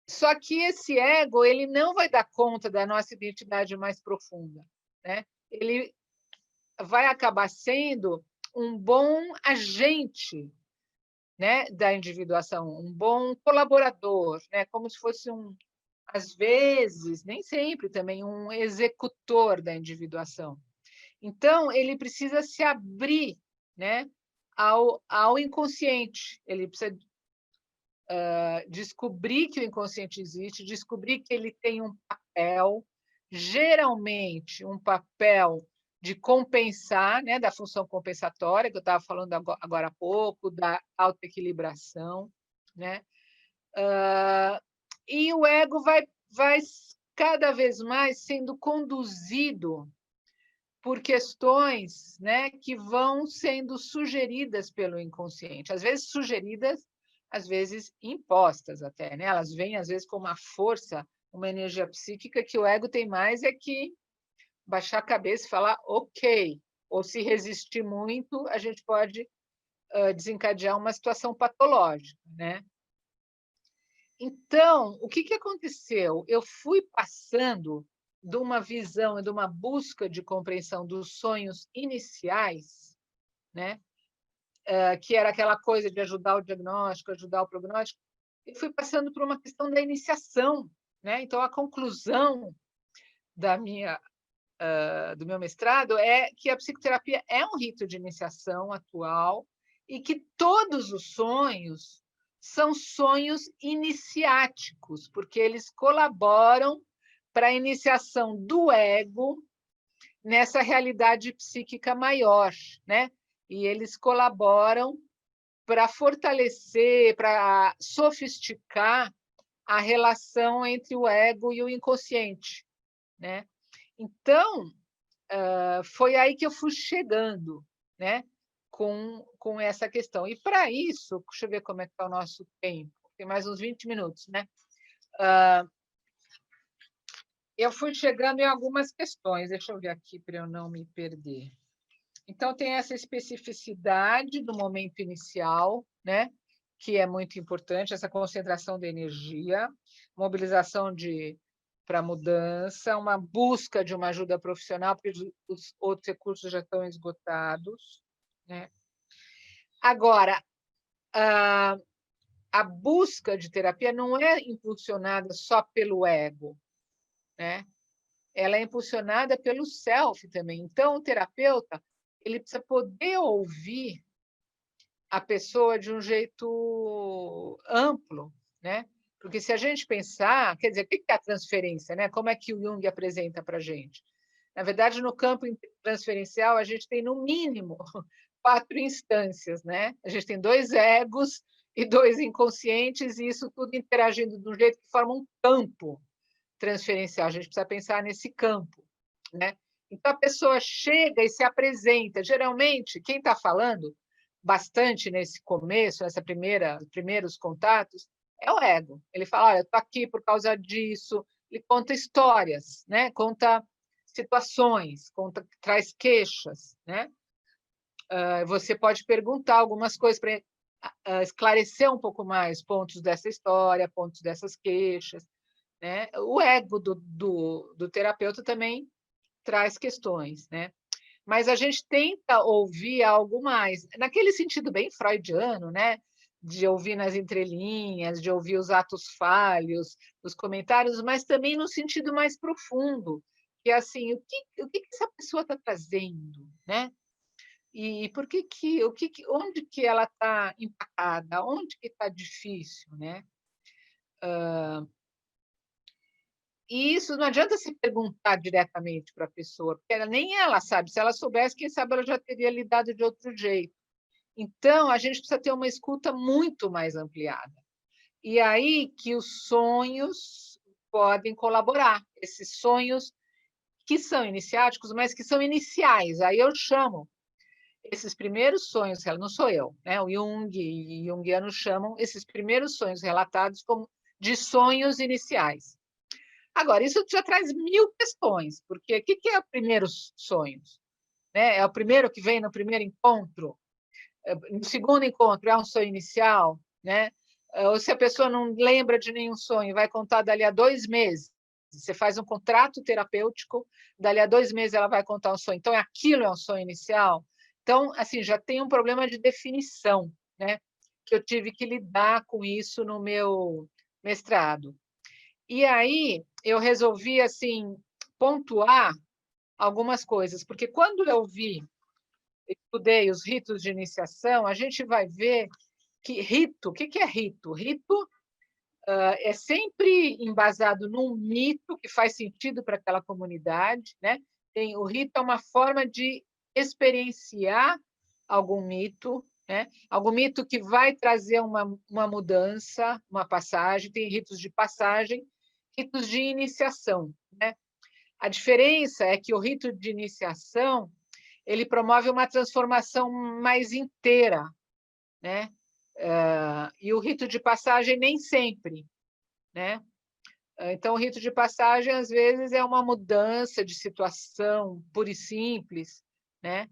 Só que esse ego ele não vai dar conta da nossa identidade mais profunda, né? Ele vai acabar sendo um bom agente, né, da individuação, um bom colaborador, né? Como se fosse às vezes, nem sempre também, um executor da individuação. Então, ele precisa se abrir, né, ao inconsciente, ele precisa descobrir que o inconsciente existe, descobrir que ele tem um papel, geralmente um papel de compensar, né, da função compensatória, que eu estava falando agora há pouco, da autoequilibração, né? E o ego vai cada vez mais sendo conduzido por questões, né, que vão sendo sugeridas pelo inconsciente, às vezes sugeridas, às vezes impostas até, né? Elas vêm às vezes com uma força, uma energia psíquica que o ego tem mais é que baixar a cabeça e falar ok, ou se resistir muito, a gente pode desencadear uma situação patológica, né? Então, o que aconteceu? Eu fui passando de uma visão e de uma busca de compreensão dos sonhos iniciais, né? Que era aquela coisa de ajudar o diagnóstico, ajudar o prognóstico, e fui passando por uma questão da iniciação, né? Então, a conclusão do meu mestrado é que a psicoterapia é um rito de iniciação atual e que todos os sonhos são sonhos iniciáticos, porque eles colaboram para a iniciação do ego nessa realidade psíquica maior, né? E eles colaboram para fortalecer, para sofisticar a relação entre o ego e o inconsciente, né? Então, foi aí que eu fui chegando, né? Com essa questão. E, para isso, deixa eu ver como é que está o nosso tempo. Tem mais uns 20 minutos, né? Eu fui chegando em algumas questões. Deixa eu ver aqui para eu não me perder. Então, tem essa especificidade do momento inicial, né? Que é muito importante, essa concentração de energia, mobilização para a mudança, uma busca de uma ajuda profissional, porque os outros recursos já estão esgotados, né? Agora, a busca de terapia não é impulsionada só pelo ego, né? Ela é impulsionada pelo self também. Então, o terapeuta ele precisa poder ouvir a pessoa de um jeito amplo, né? Porque se a gente pensar, quer dizer, o que é a transferência, né? Como é que o Jung apresenta para a gente? Na verdade, no campo transferencial, a gente tem, no mínimo, 4 instâncias, né? A gente tem 2 egos e 2 inconscientes, e isso tudo interagindo de um jeito que forma um campo transferencial. A gente precisa pensar nesse campo, né? Então, a pessoa chega e se apresenta. Geralmente, quem está falando bastante nesse começo, primeiros contatos, é o ego. Ele fala, olha, eu estou aqui por causa disso. Ele conta histórias, né? Conta situações, traz queixas, né? Você pode perguntar algumas coisas para esclarecer um pouco mais pontos dessa história, pontos dessas queixas, né? O ego do terapeuta também traz questões, né? Mas a gente tenta ouvir algo mais, naquele sentido bem freudiano, né? De ouvir nas entrelinhas, de ouvir os atos falhos, os comentários, mas também no sentido mais profundo, que é assim, o que essa pessoa está trazendo, né? E por onde que ela está empacada, onde que está difícil, né? E isso não adianta se perguntar diretamente para a pessoa, porque nem ela sabe. Se ela soubesse, quem sabe ela já teria lidado de outro jeito. Então, a gente precisa ter uma escuta muito mais ampliada. E aí que os sonhos podem colaborar, esses sonhos que são iniciáticos, mas que são iniciais. Aí eu chamo esses primeiros sonhos, não sou eu, né? O Jung e Jungianos chamam esses primeiros sonhos relatados como de sonhos iniciais. Agora, isso já traz 1000 questões, porque o que é os primeiros sonhos? Né? É o primeiro que vem no primeiro encontro? No segundo encontro é um sonho inicial? Né? Ou se a pessoa não lembra de nenhum sonho, vai contar dali a 2 meses. Você faz um contrato terapêutico, dali a 2 meses ela vai contar um sonho. Então, aquilo é um sonho inicial? Então, assim, já tem um problema de definição, né? Que eu tive que lidar com isso no meu mestrado. E aí eu resolvi assim pontuar algumas coisas, porque quando eu estudei os ritos de iniciação, a gente vai ver que rito, o que é rito? Rito é sempre embasado num mito que faz sentido para aquela comunidade, né? O rito é uma forma de experienciar algum mito, né? Algum mito que vai trazer uma mudança, uma passagem. Tem ritos de passagem, ritos de iniciação, né? A diferença é que o rito de iniciação ele promove uma transformação mais inteira, né? E o rito de passagem nem sempre, né? Então, o rito de passagem, às vezes, é uma mudança de situação pura e simples, né?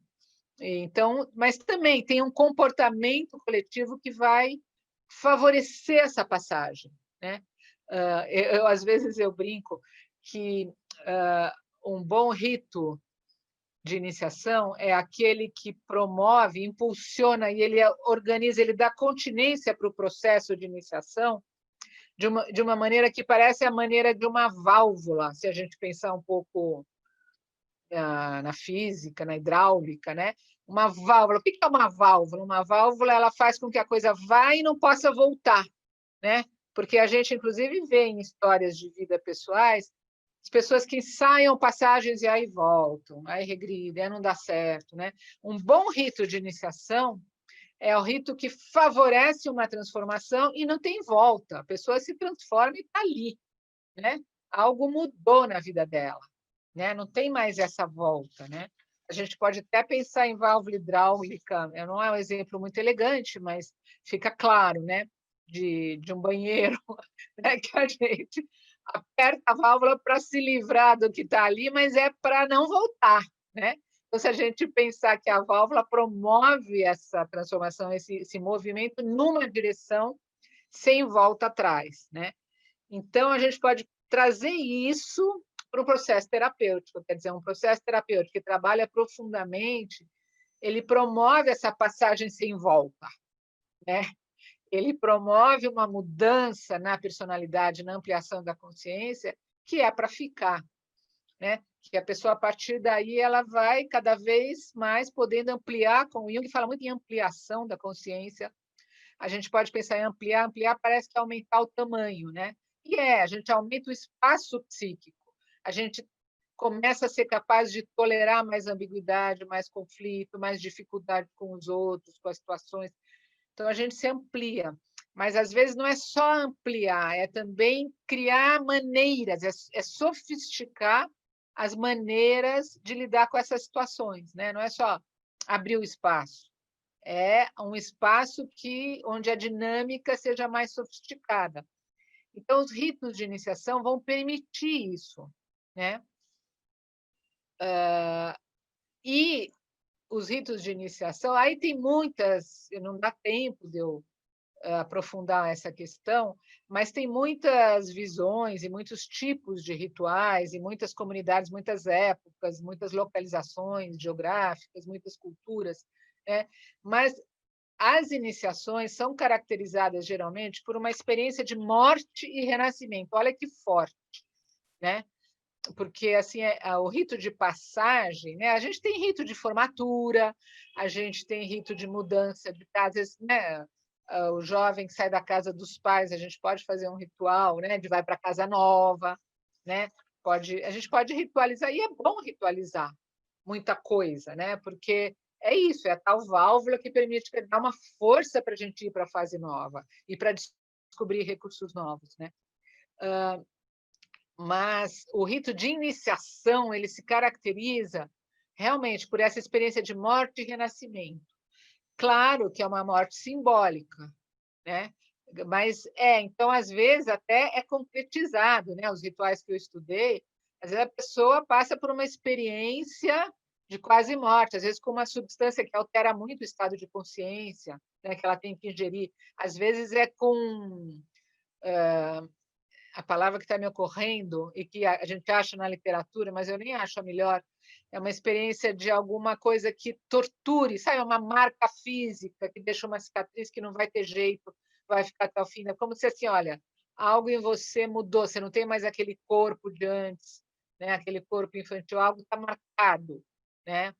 Então, mas também tem um comportamento coletivo que vai favorecer essa passagem, né? Às vezes eu brinco que um bom rito de iniciação é aquele que promove, impulsiona e ele organiza, ele dá continência para o processo de iniciação de uma maneira que parece a maneira de uma válvula, se a gente pensar um pouco na física, na hidráulica, né? Uma válvula. O que é uma válvula? Uma válvula ela faz com que a coisa vá e não possa voltar, né? Porque a gente, inclusive, vê em histórias de vida pessoais as pessoas que ensaiam passagens e aí voltam, aí regridem, aí não dá certo, né? Um bom rito de iniciação é o rito que favorece uma transformação e não tem volta. A pessoa se transforma e está ali, né? Algo mudou na vida dela, né? Não tem mais essa volta, né? A gente pode até pensar em válvula hidráulica, não é um exemplo muito elegante, mas fica claro, né? De um banheiro, né? Que a gente aperta a válvula para se livrar do que está ali, mas é para não voltar, né? Então, se a gente pensar que a válvula promove essa transformação, esse movimento numa direção sem volta atrás, né? Então, a gente pode trazer isso para um processo terapêutico, quer dizer, um processo terapêutico que trabalha profundamente, ele promove essa passagem sem volta, né? Ele promove uma mudança na personalidade, na ampliação da consciência, que é para ficar, né? Que a pessoa, a partir daí, ela vai cada vez mais podendo ampliar, com o Jung fala muito em ampliação da consciência. A gente pode pensar em ampliar, ampliar parece que é aumentar o tamanho, né? E a gente aumenta o espaço psíquico, a gente começa a ser capaz de tolerar mais ambiguidade, mais conflito, mais dificuldade com os outros, com as situações. Então, a gente se amplia. Mas, às vezes, não é só ampliar, é também criar maneiras, é sofisticar as maneiras de lidar com essas situações, né? Não é só abrir o espaço, é um espaço onde a dinâmica seja mais sofisticada. Então, os ritos de iniciação vão permitir isso, né? E os ritos de iniciação, aí tem muitas, não dá tempo de eu aprofundar essa questão, mas tem muitas visões e muitos tipos de rituais, e muitas comunidades, muitas épocas, muitas localizações geográficas, muitas culturas, né? Mas as iniciações são caracterizadas, geralmente, por uma experiência de morte e renascimento. Olha que forte, né? Porque assim o rito de passagem, né? A gente tem rito de formatura, a gente tem rito de mudança de casa, né? O jovem que sai da casa dos pais, a gente pode fazer um ritual, né? De vai para casa nova, né? A gente pode ritualizar, e é bom ritualizar muita coisa, né? Porque é isso, é a tal válvula que permite dar uma força para a gente ir para a fase nova e para descobrir recursos novos, né? Mas o rito de iniciação, ele se caracteriza realmente por essa experiência de morte e renascimento. Claro que é uma morte simbólica, né? Mas então às vezes até é concretizado, né? Os rituais que eu estudei, às vezes a pessoa passa por uma experiência de quase morte, às vezes com uma substância que altera muito o estado de consciência, né? Que ela tem que ingerir. Às vezes é com a palavra que está me ocorrendo e que a gente acha na literatura, mas eu nem acho a melhor, é uma experiência de alguma coisa que torture, sabe? Uma marca física que deixa uma cicatriz que não vai ter jeito, vai ficar até o fim. É como se assim, olha, algo em você mudou, você não tem mais aquele corpo de antes, né? Aquele corpo infantil, algo está marcado, né?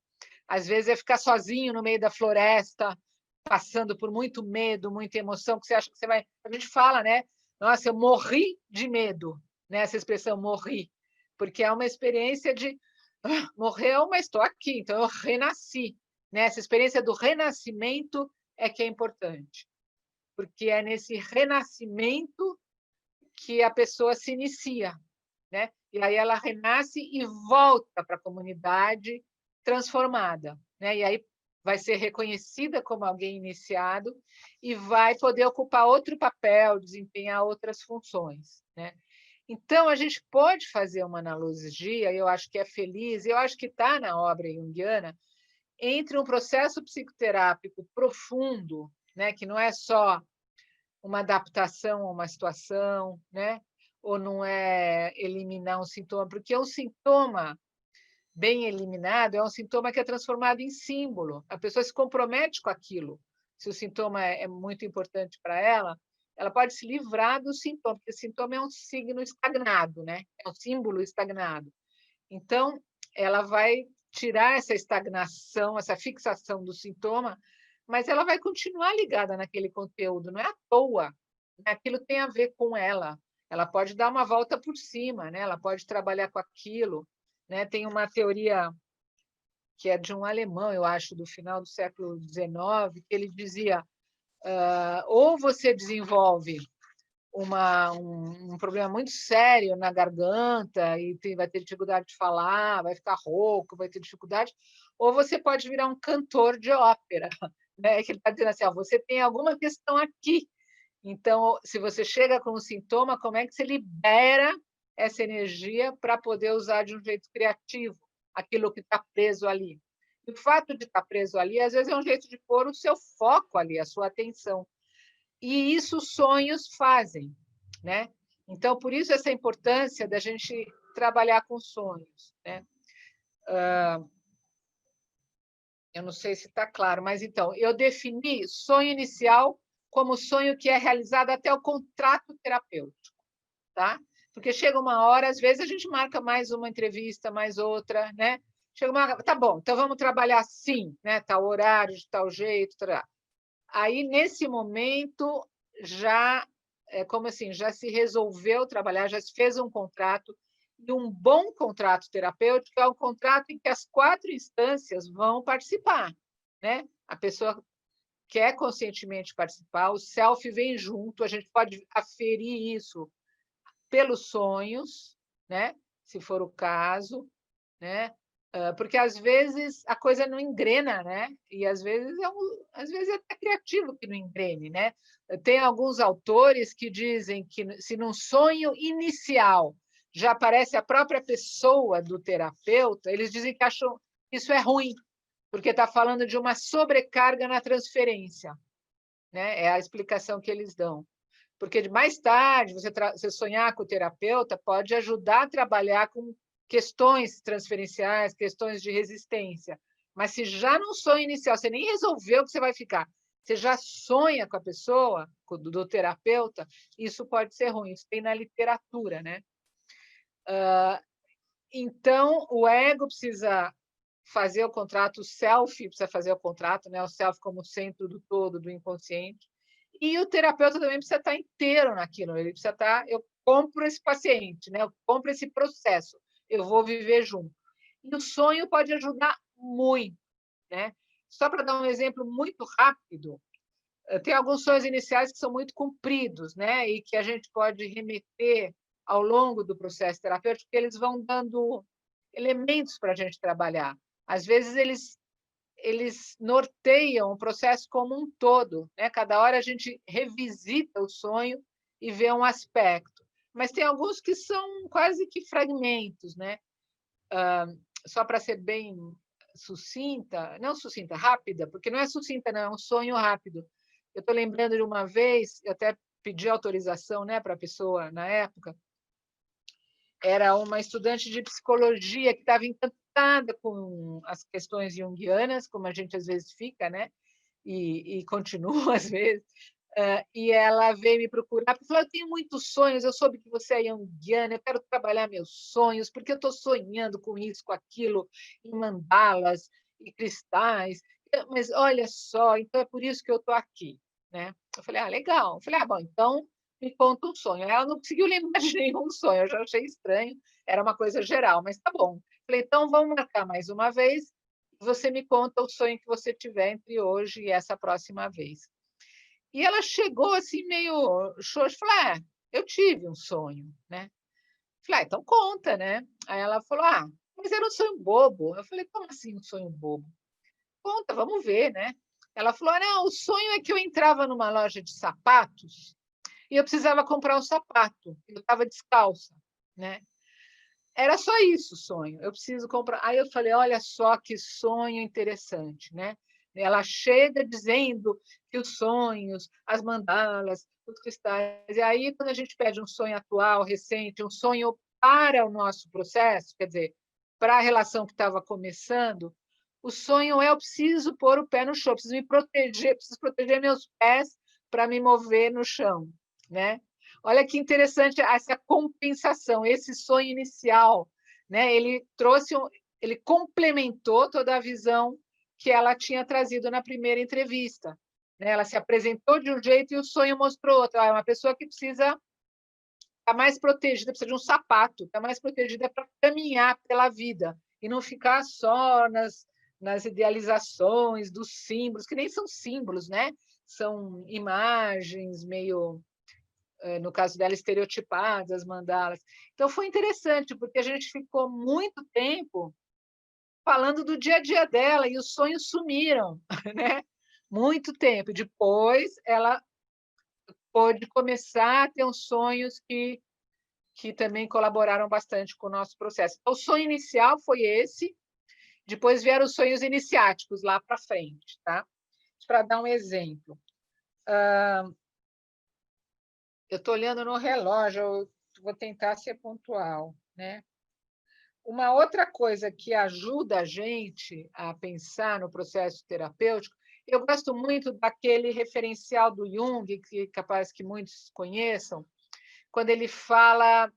Às vezes é ficar sozinho no meio da floresta, passando por muito medo, muita emoção, que você acha que você vai... A gente fala, né? Nossa, eu morri de medo, né? Essa expressão morri, porque é uma experiência de morreu, mas estou aqui, então eu renasci, né? Essa experiência do renascimento é que é importante, porque é nesse renascimento que a pessoa se inicia, né? E aí ela renasce e volta para a comunidade transformada, né? E aí vai ser reconhecida como alguém iniciado e vai poder ocupar outro papel, desempenhar outras funções, né? Então, a gente pode fazer uma analogia, eu acho que é feliz, eu acho que está na obra junguiana, entre um processo psicoterápico profundo, né, que não é só uma adaptação a uma situação, né, ou não é eliminar um sintoma, porque um sintoma bem eliminado é um sintoma que é transformado em símbolo. A pessoa se compromete com aquilo. Se o sintoma é muito importante para ela, ela pode se livrar do sintoma, porque o sintoma é um signo estagnado, né? É um símbolo estagnado. Então, ela vai tirar essa estagnação, essa fixação do sintoma, mas ela vai continuar ligada naquele conteúdo, não é à toa. Aquilo tem a ver com ela. Ela pode dar uma volta por cima, né? Ela pode trabalhar com aquilo, né? Tem uma teoria que é de um alemão, eu acho, do final do século XIX, que ele dizia: ou você desenvolve um problema muito sério na garganta e vai ter dificuldade de falar, vai ficar rouco, vai ter dificuldade, ou você pode virar um cantor de ópera, né? Que ele está dizendo assim: você tem alguma questão aqui. Então, se você chega com um sintoma, como é que você libera essa energia para poder usar de um jeito criativo aquilo que está preso ali? E o fato de estar preso ali, às vezes, é um jeito de pôr o seu foco ali, a sua atenção. E isso os sonhos fazem, né? Então, por isso essa importância da gente trabalhar com sonhos, né? Eu não sei se está claro, mas então, eu defini sonho inicial como sonho que é realizado até o contrato terapêutico, tá? Porque chega uma hora, às vezes a gente marca mais uma entrevista, mais outra, né? Chega uma hora, tá bom, então vamos trabalhar assim, né? Tal horário, de tal jeito, tal. Aí nesse momento já como assim, já se resolveu trabalhar, já se fez um contrato, e um bom contrato terapêutico é um contrato em que as 4 instâncias vão participar, né? A pessoa quer conscientemente participar, o self vem junto, a gente pode aferir isso pelos sonhos, né? Se for o caso, né? Porque às vezes a coisa não engrena, né? E às vezes é até criativo que não engrene, né? Tem alguns autores que dizem que se num sonho inicial já aparece a própria pessoa do terapeuta, eles dizem que acham que isso é ruim, porque está falando de uma sobrecarga na transferência. né? É a explicação que eles dão. Porque mais tarde, você sonhar com o terapeuta pode ajudar a trabalhar com questões transferenciais, questões de resistência. Mas se já no sonho inicial, você nem resolveu que você vai ficar, você já sonha com a pessoa, do terapeuta, isso pode ser ruim. Isso tem na literatura, né? Então, o ego precisa fazer o contrato, o self precisa fazer o contrato, né? O self como centro do todo, do inconsciente. E o terapeuta também precisa estar inteiro naquilo. Ele precisa estar, eu compro esse paciente, né? Eu compro esse processo, eu vou viver junto. E o sonho pode ajudar muito, né? Só para dar um exemplo muito rápido, tem alguns sonhos iniciais que são muito compridos, né? E que a gente pode remeter ao longo do processo terapêutico, porque eles vão dando elementos para a gente trabalhar. Às vezes, eles norteiam o processo como um todo, né? Cada hora a gente revisita o sonho e vê um aspecto. Mas tem alguns que são quase que fragmentos, né? Só para ser bem sucinta, não sucinta, rápida, porque não é sucinta, não, é um sonho rápido. Eu estou lembrando de uma vez, eu até pedi autorização, né, para a pessoa na época, era uma estudante de psicologia que estava encantada com as questões junguianas, como a gente às vezes fica, né? E continua às vezes. E ela veio me procurar e falou: eu tenho muitos sonhos, eu soube que você é junguiana, eu quero trabalhar meus sonhos, porque eu estou sonhando com isso, com aquilo, em mandalas, e cristais. Mas olha só, então é por isso que eu estou aqui, né? Eu falei: legal. Eu falei: bom, então me conta um sonho. Ela não conseguiu lembrar de nenhum sonho, eu já achei estranho, era uma coisa geral, mas tá bom. Falei: então vamos marcar mais uma vez, você me conta o sonho que você tiver entre hoje e essa próxima vez. E ela chegou assim meio xoxa, falou: eu tive um sonho, né? Falei: então conta, né? Aí ela falou: mas era um sonho bobo. Eu falei: como assim um sonho bobo? Conta, vamos ver, né? Ela falou: não, o sonho é que eu entrava numa loja de sapatos e eu precisava comprar um sapato. Eu estava descalça, né? Era só isso o sonho. Eu preciso comprar. Aí eu falei: olha só que sonho interessante, né? Ela chega dizendo que os sonhos, as mandalas, os cristais. E aí, quando a gente pede um sonho atual, recente, um sonho para o nosso processo, quer dizer, para a relação que estava começando, o sonho é: eu preciso pôr o pé no chão, preciso me proteger, preciso proteger meus pés para me mover no chão, né? Olha que interessante essa compensação, esse sonho inicial, né? Ele complementou toda a visão que ela tinha trazido na primeira entrevista, né? Ela se apresentou de um jeito e o sonho mostrou outro. É uma pessoa que precisa estar mais protegida, precisa de um sapato, estar mais protegida para caminhar pela vida e não ficar só nas idealizações dos símbolos, que nem são símbolos, né? São imagens meio, no caso dela, estereotipadas, as mandalas. Então, foi interessante, porque a gente ficou muito tempo falando do dia a dia dela e os sonhos sumiram, né? Muito tempo. Depois, ela pôde começar a ter uns sonhos que também colaboraram bastante com o nosso processo. Então, o sonho inicial foi esse, depois vieram os sonhos iniciáticos lá para frente, tá? Para dar um exemplo. Eu estou olhando no relógio, eu vou tentar ser pontual, né? Uma outra coisa que ajuda a gente a pensar no processo terapêutico, eu gosto muito daquele referencial do Jung, que capaz que muitos conheçam, quando ele fala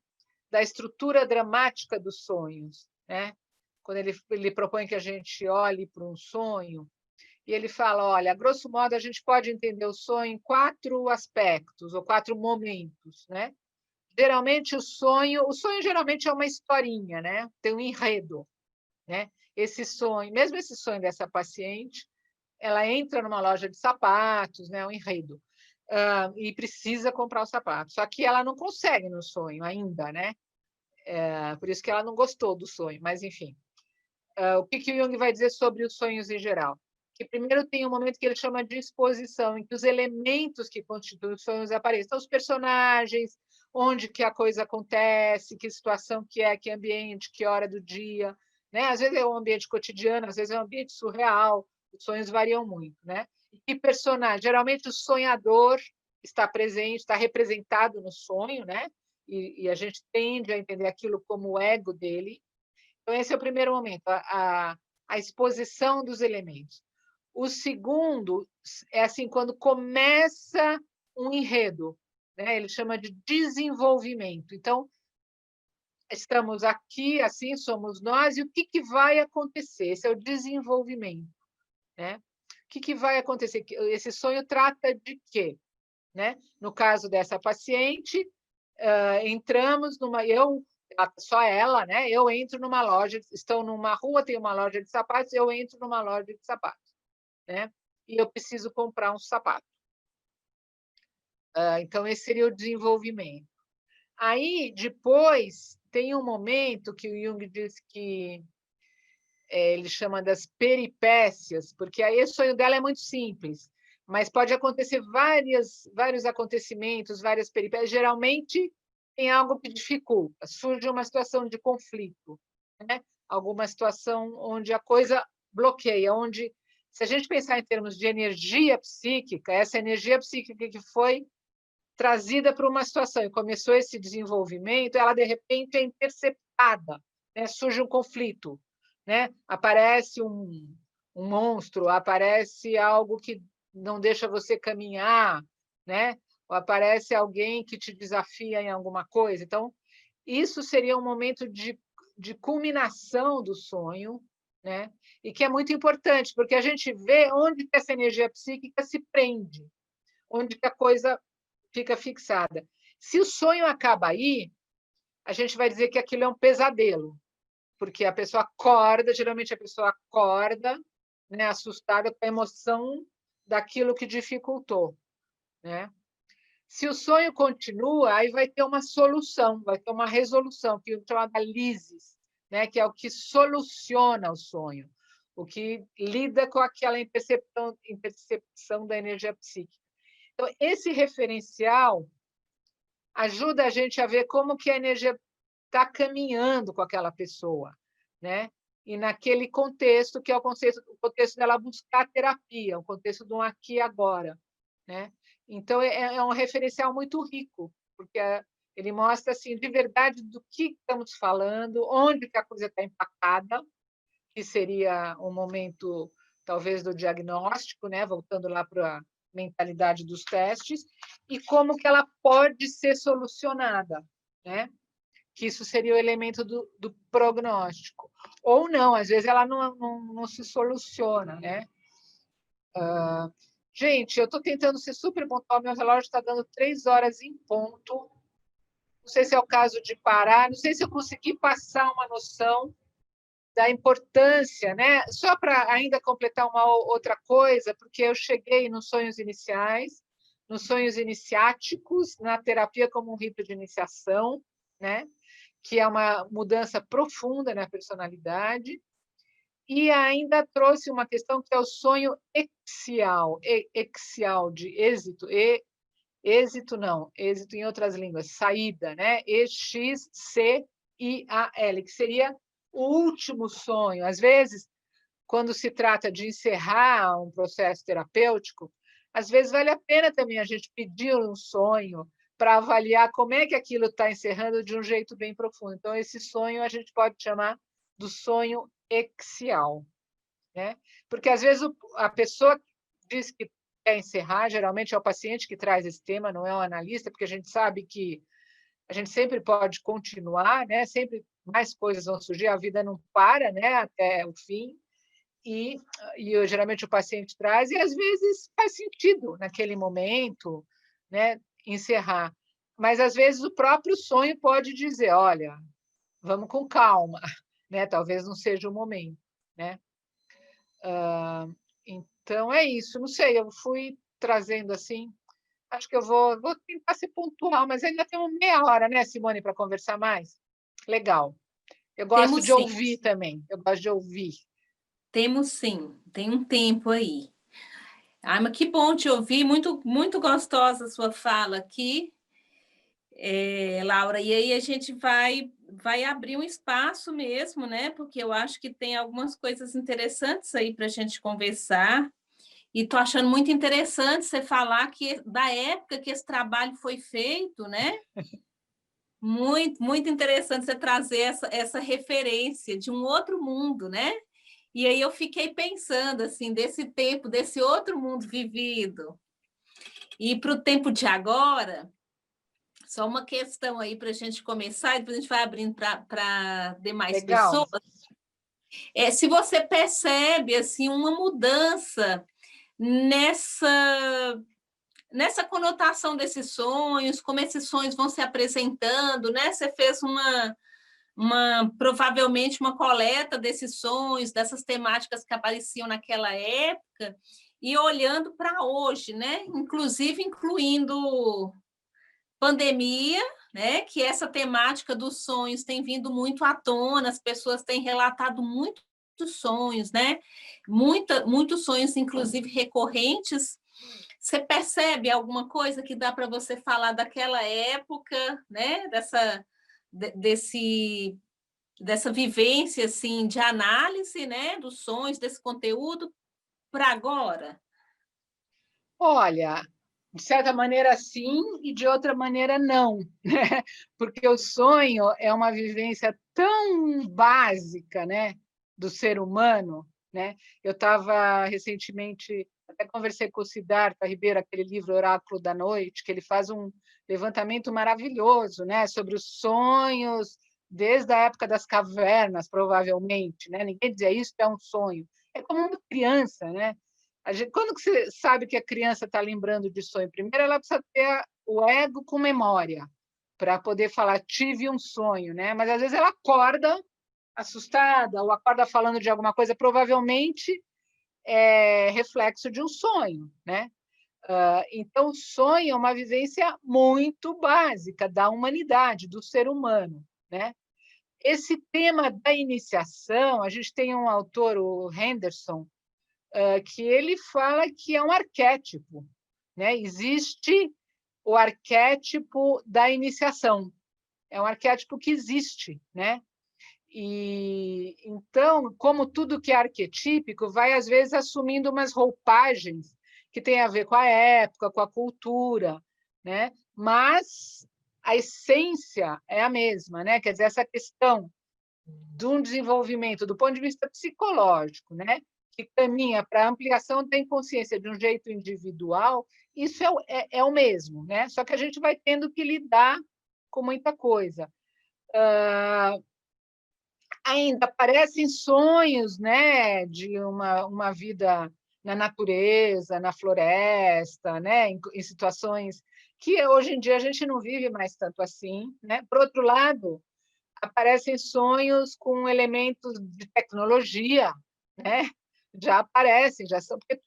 da estrutura dramática dos sonhos, né? Quando ele propõe que a gente olhe para um sonho, e ele fala: olha, a grosso modo, a gente pode entender o sonho em 4 aspectos, ou 4 momentos, né? Geralmente, o sonho geralmente é uma historinha, né? Tem um enredo, né? Esse sonho, mesmo esse sonho dessa paciente, ela entra numa loja de sapatos, né? Um enredo, e precisa comprar o sapato. Só que ela não consegue no sonho ainda, né? Por isso que ela não gostou do sonho, mas enfim. O que o Jung vai dizer sobre os sonhos em geral? Que primeiro tem um momento que ele chama de exposição, em que os elementos que constituem os sonhos aparecem. Então, os personagens, onde que a coisa acontece, que situação que ambiente, que hora do dia, né? Às vezes é um ambiente cotidiano, às vezes é um ambiente surreal, os sonhos variam muito, né? Que personagem? Geralmente o sonhador está presente, está representado no sonho, né? E a gente tende a entender aquilo como o ego dele. Então, esse é o primeiro momento, a exposição dos elementos. O segundo é assim, quando começa um enredo, né? Ele chama de desenvolvimento. Então, estamos aqui, assim, somos nós, e o que vai acontecer? Esse é o desenvolvimento, né? O que vai acontecer? Esse sonho trata de quê? Né? No caso dessa paciente, entramos só ela, né? Eu entro numa loja, estão numa rua, tem uma loja de sapatos, eu entro numa loja de sapatos, né? E eu preciso comprar um sapato. Então, esse seria o desenvolvimento. Aí, depois, tem um momento que o Jung diz que ele chama das peripécias, porque aí o sonho dela é muito simples, mas pode acontecer vários acontecimentos, várias peripécias. Geralmente tem algo que dificulta, surge uma situação de conflito, né? Alguma situação onde a coisa bloqueia, onde, se a gente pensar em termos de energia psíquica, essa energia psíquica que foi trazida para uma situação e começou esse desenvolvimento, ela de repente é interceptada, né? Surge um conflito, né? Aparece um monstro, aparece algo que não deixa você caminhar, né? Ou aparece alguém que te desafia em alguma coisa. Então, isso seria um momento de culminação do sonho, né? E que é muito importante, porque a gente vê onde que essa energia psíquica se prende, onde que a coisa fica fixada. Se o sonho acaba aí, a gente vai dizer que aquilo é um pesadelo, porque a pessoa acorda, geralmente a pessoa acorda, né, assustada com a emoção daquilo que dificultou, né? Se o sonho continua, aí vai ter uma solução, vai ter uma resolução, que é chamada lisis, né, que é o que soluciona o sonho, o que lida com aquela intercepção da energia psíquica. Então, esse referencial ajuda a gente a ver como que a energia está caminhando com aquela pessoa, né? E naquele contexto, que é o contexto dela buscar terapia, o contexto do aqui e agora, né? Então, é um referencial muito rico, porque ele mostra, assim, de verdade do que estamos falando, onde que a coisa está empacada, que seria o momento, talvez, do diagnóstico, né? Voltando lá para a mentalidade dos testes, e como que ela pode ser solucionada, né? Que isso seria o elemento do prognóstico. Ou não, às vezes ela não se soluciona, né? Gente, eu estou tentando ser super pontual, meu relógio está dando 3 horas em ponto. Não sei se é o caso de parar, não sei se eu consegui passar uma noção da importância, né? Só para ainda completar uma outra coisa, porque eu cheguei nos sonhos iniciais, nos sonhos iniciáticos, na terapia como um rito de iniciação, né? Que é uma mudança profunda na personalidade, e ainda trouxe uma questão que é o sonho exial, exial de êxito, êxito não, êxito em outras línguas, saída, né? E-X-C-I-A-L, que seria o último sonho. Às vezes, quando se trata de encerrar um processo terapêutico, às vezes vale a pena também a gente pedir um sonho para avaliar como é que aquilo está encerrando de um jeito bem profundo. Então, esse sonho a gente pode chamar do sonho exial, né? Porque, às vezes, a pessoa diz que quer encerrar, geralmente é o paciente que traz esse tema, não é o analista, porque a gente sabe que a gente sempre pode continuar, né? Sempre mais coisas vão surgir, a vida não para, né? Até o fim, e geralmente o paciente traz, e às vezes faz sentido naquele momento, né? Encerrar. Mas às vezes o próprio sonho pode dizer, olha, vamos com calma, né? Talvez não seja o momento, né? Então é isso, não sei, eu fui trazendo assim. Acho que eu vou tentar ser pontual, mas ainda temos meia hora, né, Simone, para conversar mais? Legal. Eu gosto Temos de sim. ouvir também. Eu gosto de ouvir. Temos sim, tem um tempo aí. Ah, mas que bom te ouvir, muito, muito gostosa a sua fala aqui, Laura. E aí a gente vai abrir um espaço mesmo, né? Porque eu acho que tem algumas coisas interessantes aí para a gente conversar. E estou achando muito interessante você falar que da época que esse trabalho foi feito, né? Muito, muito interessante você trazer essa referência de um outro mundo, né? E aí eu fiquei pensando, assim, desse tempo, desse outro mundo vivido. E para o tempo de agora, só uma questão aí para a gente começar, e depois a gente vai abrindo para demais Legal. pessoas. Se você percebe, assim, uma mudança nessa conotação desses sonhos, como esses sonhos vão se apresentando, né? Você fez provavelmente uma coleta desses sonhos, dessas temáticas que apareciam naquela época, e olhando para hoje, né? Inclusive incluindo pandemia, né? Que essa temática dos sonhos tem vindo muito à tona, as pessoas têm relatado muitos sonhos, né? Muitos sonhos, inclusive recorrentes. Você percebe alguma coisa que dá para você falar daquela época, né? Dessa vivência assim de análise, né, dos sonhos, desse conteúdo para agora? Olha, de certa maneira sim e de outra maneira não, né? Porque o sonho é uma vivência tão básica, né, do ser humano, né? Eu estava recentemente, até conversei com o Siddhartha Ribeiro, aquele livro Oráculo da Noite, que ele faz um levantamento maravilhoso, né, sobre os sonhos desde a época das cavernas, provavelmente, né? Ninguém dizia isso é um sonho. É como uma criança, né? Quando que você sabe que a criança está lembrando de sonho? Primeiro, ela precisa ter o ego com memória para poder falar, tive um sonho, né? Mas às vezes ela acorda assustada ou acorda falando de alguma coisa, provavelmente é reflexo de um sonho, né? Então, o sonho é uma vivência muito básica da humanidade, do ser humano, né? Esse tema da iniciação, a gente tem um autor, o Henderson, que ele fala que é um arquétipo, né? Existe o arquétipo da iniciação, é um arquétipo que existe, né? E então, como tudo que é arquetípico, vai às vezes assumindo umas roupagens que têm a ver com a época, com a cultura, né? Mas a essência é a mesma, né? Quer dizer, essa questão de um desenvolvimento do ponto de vista psicológico, né? Que caminha para a ampliação da inconsciência de um jeito individual, isso é o mesmo, né? Só que a gente vai tendo que lidar com muita coisa. Ainda aparecem sonhos, né, de uma vida na natureza, na floresta, né, em situações que hoje em dia a gente não vive mais tanto assim, né? Por outro lado, aparecem sonhos com elementos de tecnologia, né? Já aparecem, já são, porque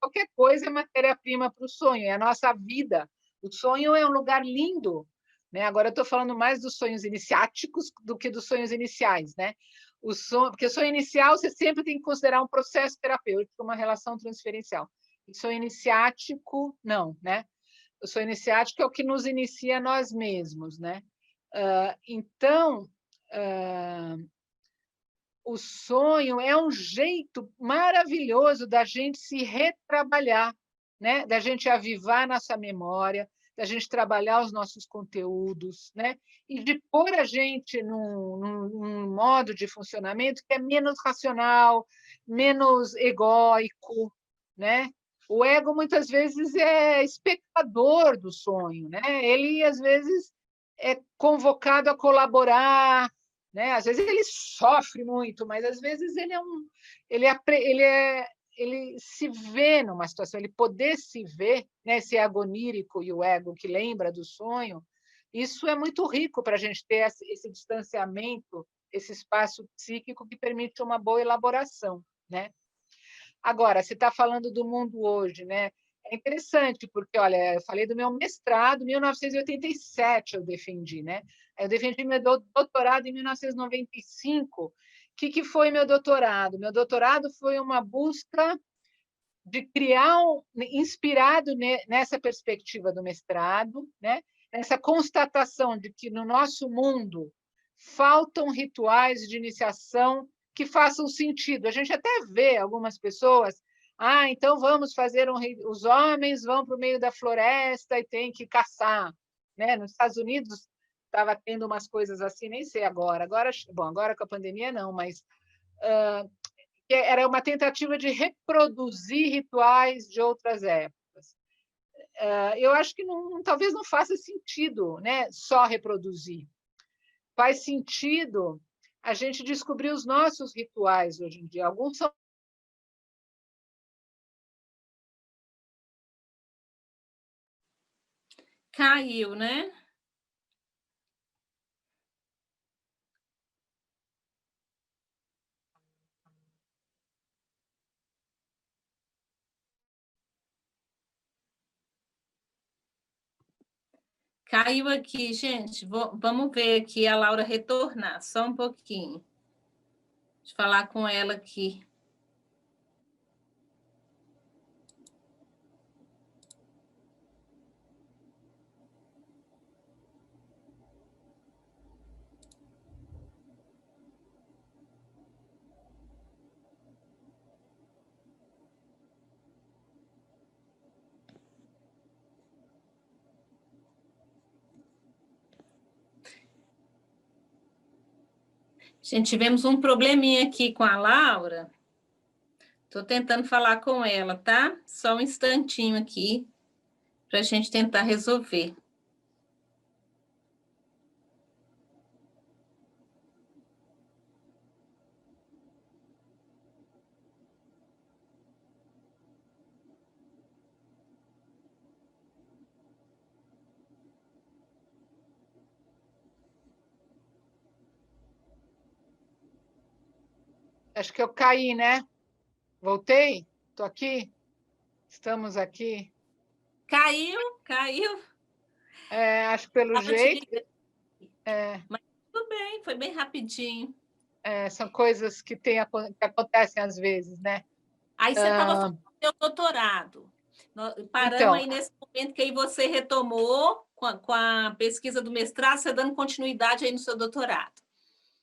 qualquer coisa é matéria-prima para o sonho, é a nossa vida. O sonho é um lugar lindo, né? Agora eu estou falando mais dos sonhos iniciáticos do que dos sonhos iniciais, né? Porque o sonho inicial você sempre tem que considerar um processo terapêutico, uma relação transferencial. O sonho iniciático, não, né? O sonho iniciático é o que nos inicia a nós mesmos, né? Então, o sonho é um jeito maravilhoso da gente se retrabalhar, né? Da gente avivar nossa memória, da gente trabalhar os nossos conteúdos, né? E de pôr a gente num modo de funcionamento que é menos racional, menos egóico, né? O ego muitas vezes é espectador do sonho, né? Ele às vezes é convocado a colaborar, né? Às vezes ele sofre muito, mas às vezes ele se vê numa situação, ele poder se ver, né? Esse agonírico e o ego que lembra do sonho, isso é muito rico para a gente ter esse distanciamento, esse espaço psíquico que permite uma boa elaboração, né? Agora, você está falando do mundo hoje, né? É interessante, porque, olha, eu falei do meu mestrado, em 1987 eu defendi, né? Eu defendi meu doutorado em 1995. O que foi meu doutorado? Meu doutorado foi uma busca de criar, inspirado nessa perspectiva do mestrado, né? Essa constatação de que no nosso mundo faltam rituais de iniciação que façam sentido. A gente até vê algumas pessoas Ah, então vamos fazer os homens vão para o meio da floresta e tem que caçar, né? Nos Estados Unidos estava tendo umas coisas assim, nem sei agora. Bom, agora com a pandemia não, mas era uma tentativa de reproduzir rituais de outras épocas. Eu acho que talvez não faça sentido, né? Só reproduzir. Faz sentido a gente descobrir os nossos rituais hoje em dia. Alguns são Caiu, né? Caiu aqui, gente. Vamos ver aqui a Laura retornar, só um pouquinho. Deixa eu falar com ela aqui. Gente, tivemos um probleminha aqui com a Laura. Estou tentando falar com ela, tá? Só um instantinho aqui para a gente tentar resolver. Acho que eu caí, né? Voltei? Estou aqui? Estamos aqui? Caiu, caiu. Acho que pelo Tava te jeito. ligando. Mas tudo bem, foi bem rapidinho. São coisas que acontecem às vezes, né? Aí você estava falando do seu doutorado. Paramos Então, aí nesse momento que aí você retomou com a pesquisa do mestrado, você dando continuidade aí no seu doutorado.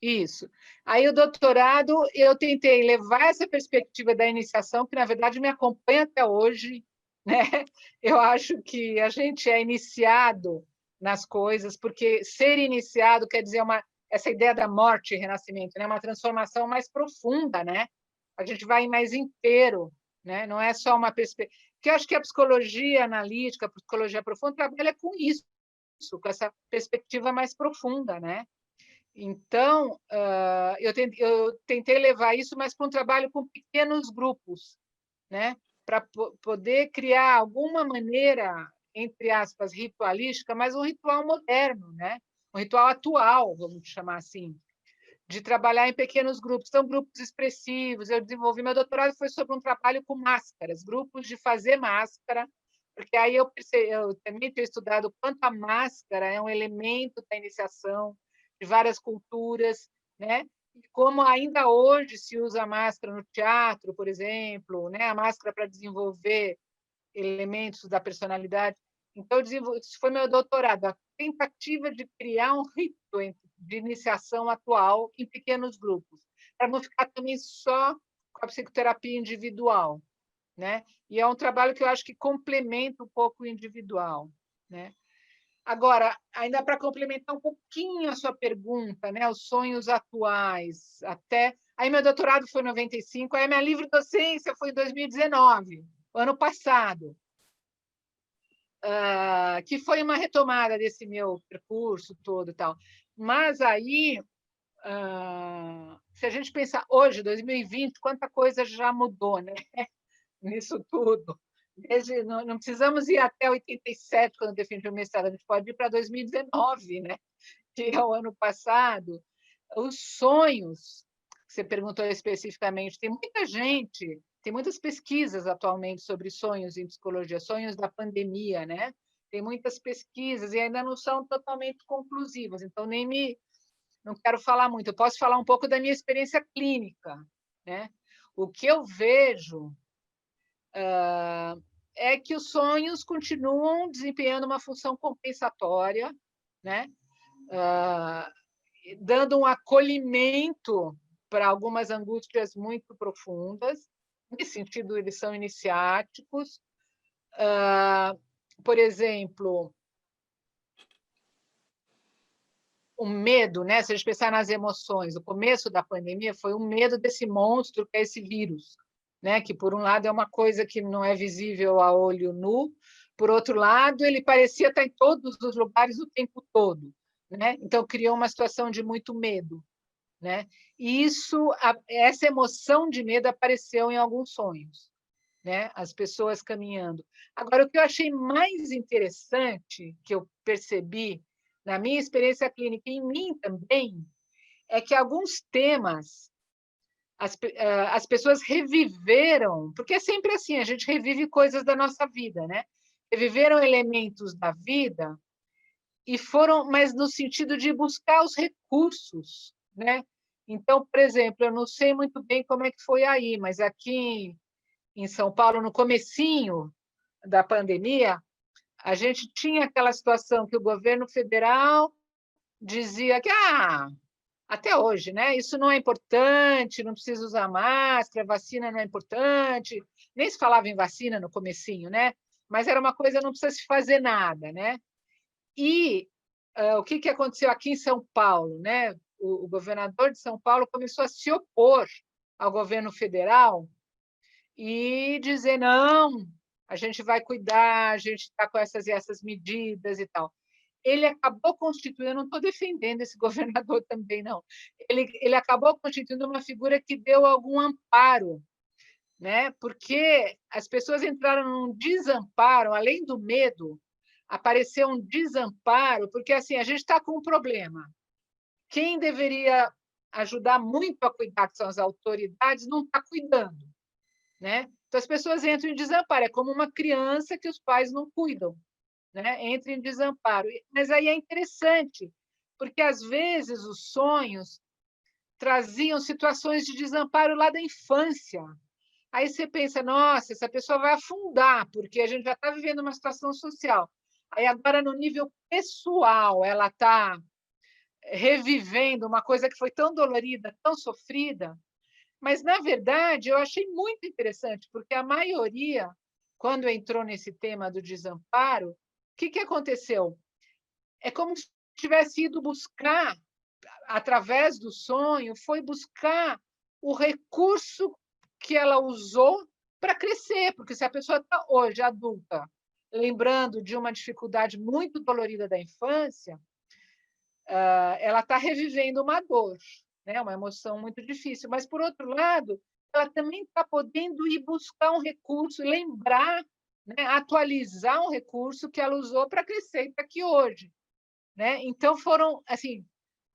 isso. Aí o doutorado, eu tentei levar essa perspectiva da iniciação, que na verdade me acompanha até hoje, né? Eu acho que a gente é iniciado nas coisas, porque ser iniciado quer dizer essa ideia da morte e renascimento, né? Uma transformação mais profunda, né? A gente vai mais inteiro, né? Não é só uma perspectiva. Porque eu acho que a psicologia analítica, a psicologia profunda, trabalha com isso, com essa perspectiva mais profunda, né? Então, eu tentei levar isso, mas para um trabalho com pequenos grupos, né? Para poder criar alguma maneira, entre aspas, ritualística, mas um ritual moderno, né? Um ritual atual, vamos chamar assim, de trabalhar em pequenos grupos. São grupos expressivos. Eu desenvolvi meu doutorado foi sobre um trabalho com máscaras, grupos de fazer máscara, porque aí eu também tenho estudado quanto a máscara é um elemento da iniciação de várias culturas, né? E como ainda hoje se usa a máscara no teatro, por exemplo, né? A máscara para desenvolver elementos da personalidade. Então, isso foi meu doutorado, a tentativa de criar um rito de iniciação atual em pequenos grupos, para não ficar também só com a psicoterapia individual, né? E é um trabalho que eu acho que complementa um pouco o individual, né? Agora, ainda para complementar um pouquinho a sua pergunta, né? Os sonhos atuais, até aí meu doutorado foi em 95, aí minha livre docência foi em 2019, ano passado. Que foi uma retomada desse meu percurso todo e tal. Mas aí, se a gente pensar hoje, 2020, quanta coisa já mudou, né? Nisso tudo. Não precisamos ir até 87, quando eu defendi o mestrado, a gente pode ir para 2019, né? Que é o ano passado. Os sonhos, que você perguntou especificamente, tem muita gente, tem muitas pesquisas atualmente sobre sonhos em psicologia, sonhos da pandemia, né? Tem muitas pesquisas e ainda não são totalmente conclusivas, então não quero falar muito. Eu posso falar um pouco da minha experiência clínica, né? O que eu vejo é que os sonhos continuam desempenhando uma função compensatória, né? Dando um acolhimento para algumas angústias muito profundas, Nesse sentido, eles são iniciáticos. Por exemplo, o medo, né? Se a gente pensar nas emoções, o começo da pandemia foi um medo desse monstro que é esse vírus, né? Que, por um lado, é uma coisa que não é visível a olho nu, por outro lado, ele parecia estar em todos os lugares o tempo todo, né? Então, criou uma situação de muito medo, né? E essa emoção de medo apareceu em alguns sonhos, né? As pessoas caminhando. Agora, o que eu achei mais interessante, que eu percebi na minha experiência clínica e em mim também, é que alguns temas as pessoas reviveram, porque é sempre assim, a gente revive coisas da nossa vida, né? Reviveram elementos da vida e foram, mas no sentido de buscar os recursos, né? Então, por exemplo, eu não sei muito bem como é que foi aí, mas aqui em São Paulo, no comecinho da pandemia, a gente tinha aquela situação que o governo federal dizia que até hoje, né? Isso não é importante, não precisa usar máscara, vacina não é importante. Nem se falava em vacina no comecinho, né? Mas era uma coisa, não precisa se fazer nada, né? E o que aconteceu aqui em São Paulo, né? O governador de São Paulo começou a se opor ao governo federal e dizer não, a gente vai cuidar, a gente está com essas e essas medidas e tal. Ele acabou constituindo, eu não estou defendendo esse governador também, não. Ele acabou constituindo uma figura que deu algum amparo, né? Porque as pessoas entraram num desamparo, além do medo, apareceu um desamparo, porque assim, a gente está com um problema. Quem deveria ajudar muito a cuidar, que são as autoridades, não está cuidando, né? Então as pessoas entram em desamparo, é como uma criança que os pais não cuidam, né? Entra em desamparo. Mas aí é interessante, porque às vezes os sonhos traziam situações de desamparo lá da infância. Aí você pensa, nossa, essa pessoa vai afundar, porque a gente já está vivendo uma situação social. Aí agora, no nível pessoal, ela está revivendo uma coisa que foi tão dolorida, tão sofrida. Mas, na verdade, eu achei muito interessante, porque a maioria, quando entrou nesse tema do desamparo, o que aconteceu? É como se tivesse ido buscar, através do sonho, foi buscar o recurso que ela usou para crescer, porque se a pessoa está hoje adulta, lembrando de uma dificuldade muito dolorida da infância, ela está revivendo uma dor, né? Uma emoção muito difícil. Mas, por outro lado, ela também está podendo ir buscar um recurso, lembrar, né? Atualizar um recurso que ela usou para crescer e está aqui hoje, né? Então, foram assim,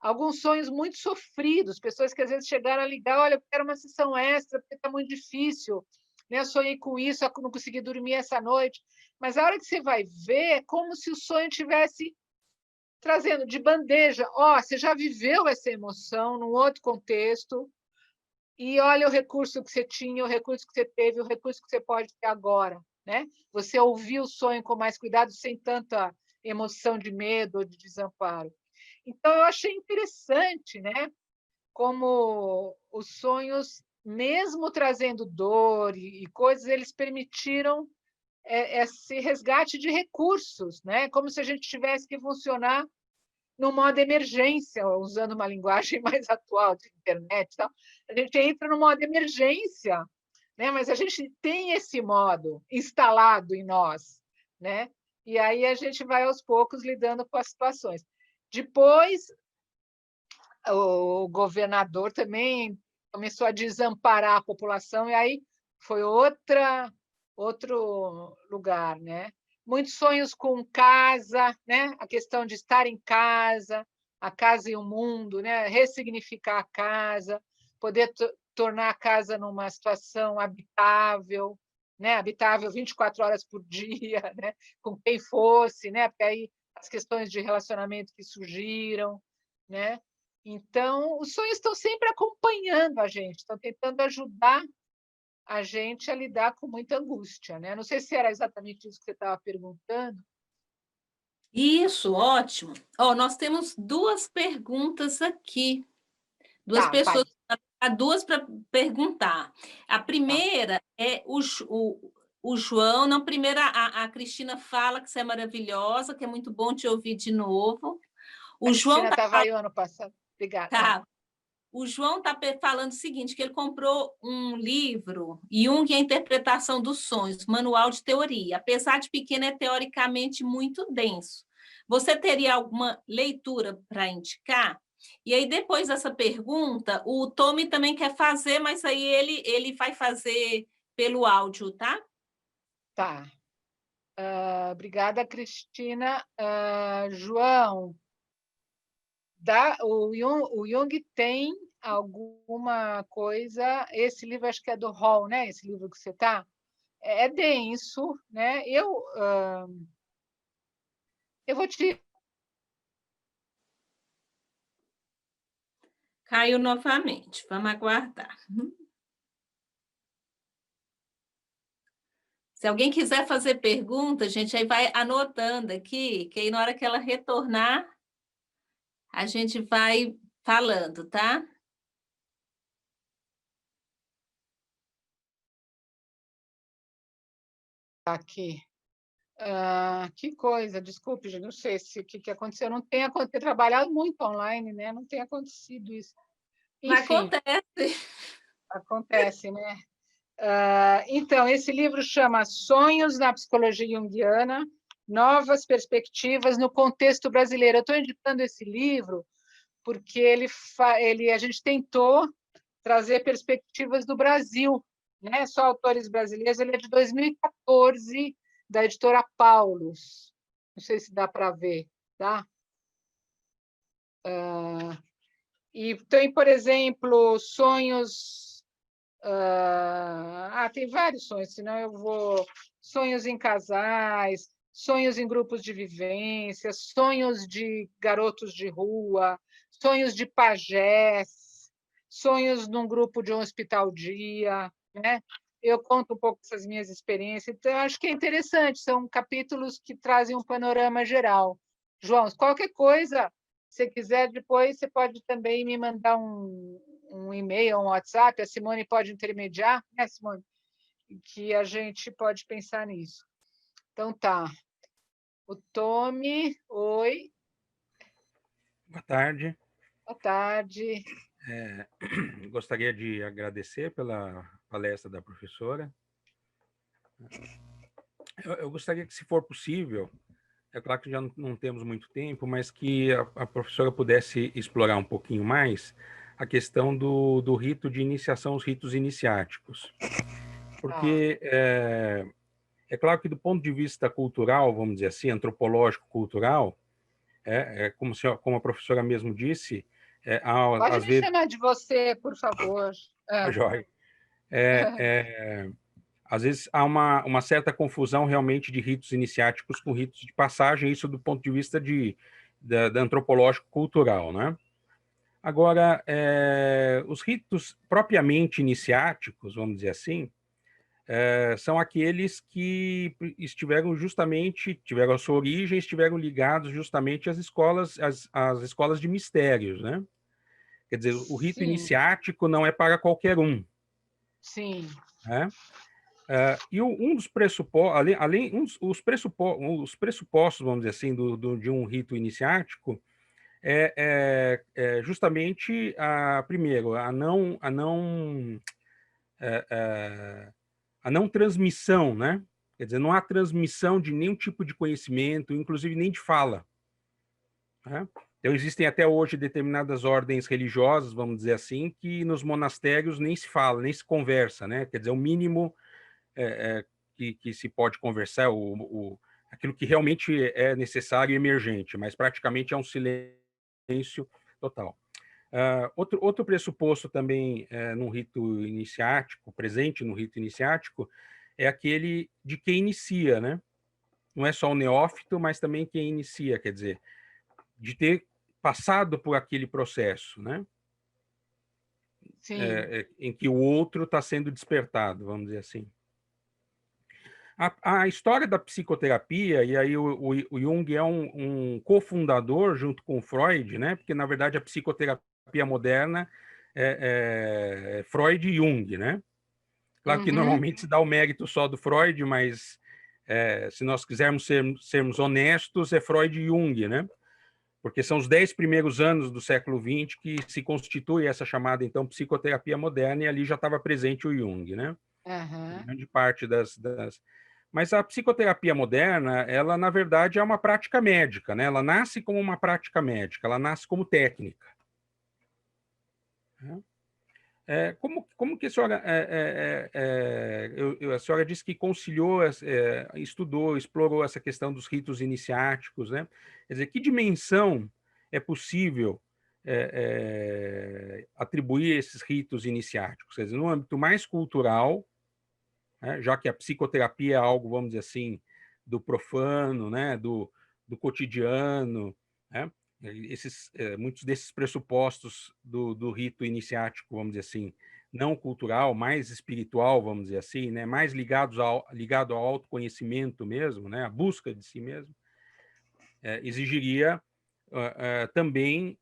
alguns sonhos muito sofridos, pessoas que às vezes chegaram a ligar, olha, eu quero uma sessão extra, porque está muito difícil, né? Eu sonhei com isso, eu não consegui dormir essa noite. Mas a hora que você vai ver, é como se o sonho tivesse trazendo de bandeja, você já viveu essa emoção num outro contexto, e olha o recurso que você tinha, o recurso que você teve, o recurso que você pode ter agora, né? Você ouviu o sonho com mais cuidado, sem tanta emoção de medo ou de desamparo. Então, eu achei interessante, né? Como os sonhos, mesmo trazendo dor e coisas, eles permitiram esse resgate de recursos, né? Como se a gente tivesse que funcionar no modo emergência, usando uma linguagem mais atual de internet. Tal. A gente entra no modo emergência, né? Mas a gente tem esse modo instalado em nós, né? E aí a gente vai aos poucos lidando com as situações. Depois, o governador também começou a desamparar a população, e aí foi outro lugar, né? Muitos sonhos com casa, né? A questão de estar em casa, a casa e o mundo, né? Ressignificar a casa, poder tornar a casa numa situação habitável, né? Habitável 24 horas por dia, né? Com quem fosse, né? Porque aí as questões de relacionamento que surgiram, né? Então, os sonhos estão sempre acompanhando a gente, estão tentando ajudar a gente a lidar com muita angústia, né? Não sei se era exatamente isso que você estava perguntando. Isso, ótimo. Nós temos duas perguntas aqui. Duas Tá, pessoas vai. Há duas para perguntar. A primeira é o João. Não, primeiro a Cristina fala que você é maravilhosa, que é muito bom te ouvir de novo. A Cristina estava aí o ano passado. Obrigada. Tá. O João está falando o seguinte, que ele comprou um livro, Jung e a Interpretação dos Sonhos, Manual de Teoria. Apesar de pequeno, é teoricamente muito denso. Você teria alguma leitura para indicar? E aí, depois dessa pergunta, o Tommy também quer fazer, mas aí ele vai fazer pelo áudio, tá? Tá. Obrigada, Cristina. João, o Jung tem alguma coisa... Esse livro acho que é do Hall, né? Esse livro que você está. É denso, né? Eu vou te... Caiu novamente. Vamos aguardar. Se alguém quiser fazer pergunta, gente, aí vai anotando aqui, que aí na hora que ela retornar, a gente vai falando, tá? Aqui. Que coisa, desculpe, gente, não sei o que aconteceu. Não tem acontecido, trabalhado muito online, né? Não tem acontecido isso. Mas Enfim, acontece, né? Então, esse livro chama Sonhos na Psicologia Junguiana, Novas Perspectivas no Contexto Brasileiro. Eu estou indicando esse livro porque a gente tentou trazer perspectivas do Brasil, né? Só autores brasileiros. Ele é de 2014, da editora Paulus. Não sei se dá para ver, tá? E tem, por exemplo, sonhos... tem vários sonhos, senão eu vou... Sonhos em casais, sonhos em grupos de vivência, sonhos de garotos de rua, sonhos de pajés, sonhos num grupo de um hospital-dia, né? Eu conto um pouco dessas minhas experiências, então acho que é interessante, são capítulos que trazem um panorama geral. João, qualquer coisa, se você quiser, depois você pode também me mandar um e-mail, um WhatsApp, a Simone pode intermediar, né, Simone? Que a gente pode pensar nisso. Então, tá. O Tommy, oi. Boa tarde. Boa tarde. Gostaria de agradecer pela palestra da professora. Eu gostaria que, se for possível, é claro que já não temos muito tempo, mas que a professora pudesse explorar um pouquinho mais a questão do rito de iniciação, os ritos iniciáticos. Porque é claro que, do ponto de vista cultural, vamos dizer assim, antropológico-cultural, como a professora mesmo disse, Pode às me vezes... chamar de você, por favor. Joia. Às vezes há uma certa confusão realmente de ritos iniciáticos com ritos de passagem, isso do ponto de vista da antropológico-cultural, né? Agora, os ritos propriamente iniciáticos, vamos dizer assim, são aqueles que tiveram a sua origem, estiveram ligados justamente às escolas de mistérios, né? Quer dizer, o rito iniciático não é para qualquer um. Sim. Né? E um dos pressupostos, os pressupostos, vamos dizer assim, de um rito iniciático é justamente, primeiro, a não transmissão, né? Quer dizer, não há transmissão de nenhum tipo de conhecimento, inclusive nem de fala. Né? Então, existem até hoje determinadas ordens religiosas, vamos dizer assim, que nos monastérios nem se fala, nem se conversa, né? Quer dizer, o mínimo que se pode conversar, aquilo que realmente é necessário e emergente, mas praticamente é um silêncio total. Outro pressuposto também num rito iniciático, presente no rito iniciático, é aquele de quem inicia, né? Não é só o neófito, mas também quem inicia, quer dizer, de ter passado por aquele processo, né? Em que o outro está sendo despertado, vamos dizer assim. A história da psicoterapia, e aí o Jung é um cofundador junto com o Freud, né? Porque, na verdade, a psicoterapia moderna Freud e Jung, né? Claro que normalmente se dá o mérito só do Freud, mas se nós quisermos sermos honestos, é Freud e Jung, né? Porque são os 10 primeiros anos do século XX que se constitui essa chamada, então, psicoterapia moderna, e ali já estava presente o Jung, né? Grande parte Mas a psicoterapia moderna, ela, na verdade, é uma prática médica, né? Ela nasce como uma prática médica, ela nasce como técnica. Como que a senhora... a senhora disse que conciliou, estudou, explorou essa questão dos ritos iniciáticos, né? Quer dizer, que dimensão é possível atribuir esses ritos iniciáticos? Quer dizer, no âmbito mais cultural, né? Já que a psicoterapia é algo, vamos dizer assim, do profano, né? do cotidiano, né? Muitos desses pressupostos do rito iniciático, vamos dizer assim, não cultural, mais espiritual, vamos dizer assim, né? Mais ligado ao autoconhecimento mesmo, né? A busca de si mesmo, exigiria também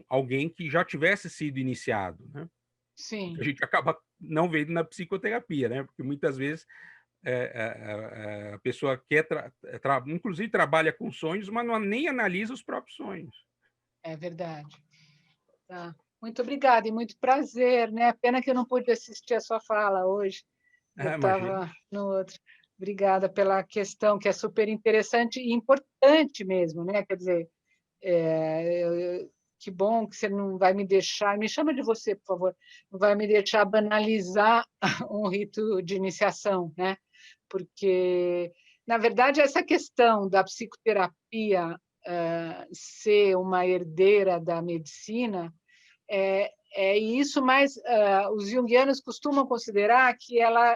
alguém que já tivesse sido iniciado, né? Sim. A gente acaba não vendo na psicoterapia, né? Porque muitas vezes a pessoa quer, inclusive trabalha com sonhos, mas nem analisa os próprios sonhos. É verdade. Tá. Muito obrigada e muito prazer, né? Pena que eu não pude assistir a sua fala hoje. Eu estava no outro. Obrigada pela questão, que é super interessante e importante mesmo, né? Quer dizer, que bom que você não vai me deixar, me chama de você, por favor, não vai me deixar banalizar um rito de iniciação, né? Porque, na verdade, essa questão da psicoterapia ser uma herdeira da medicina é isso, mas os junguianos costumam considerar que ela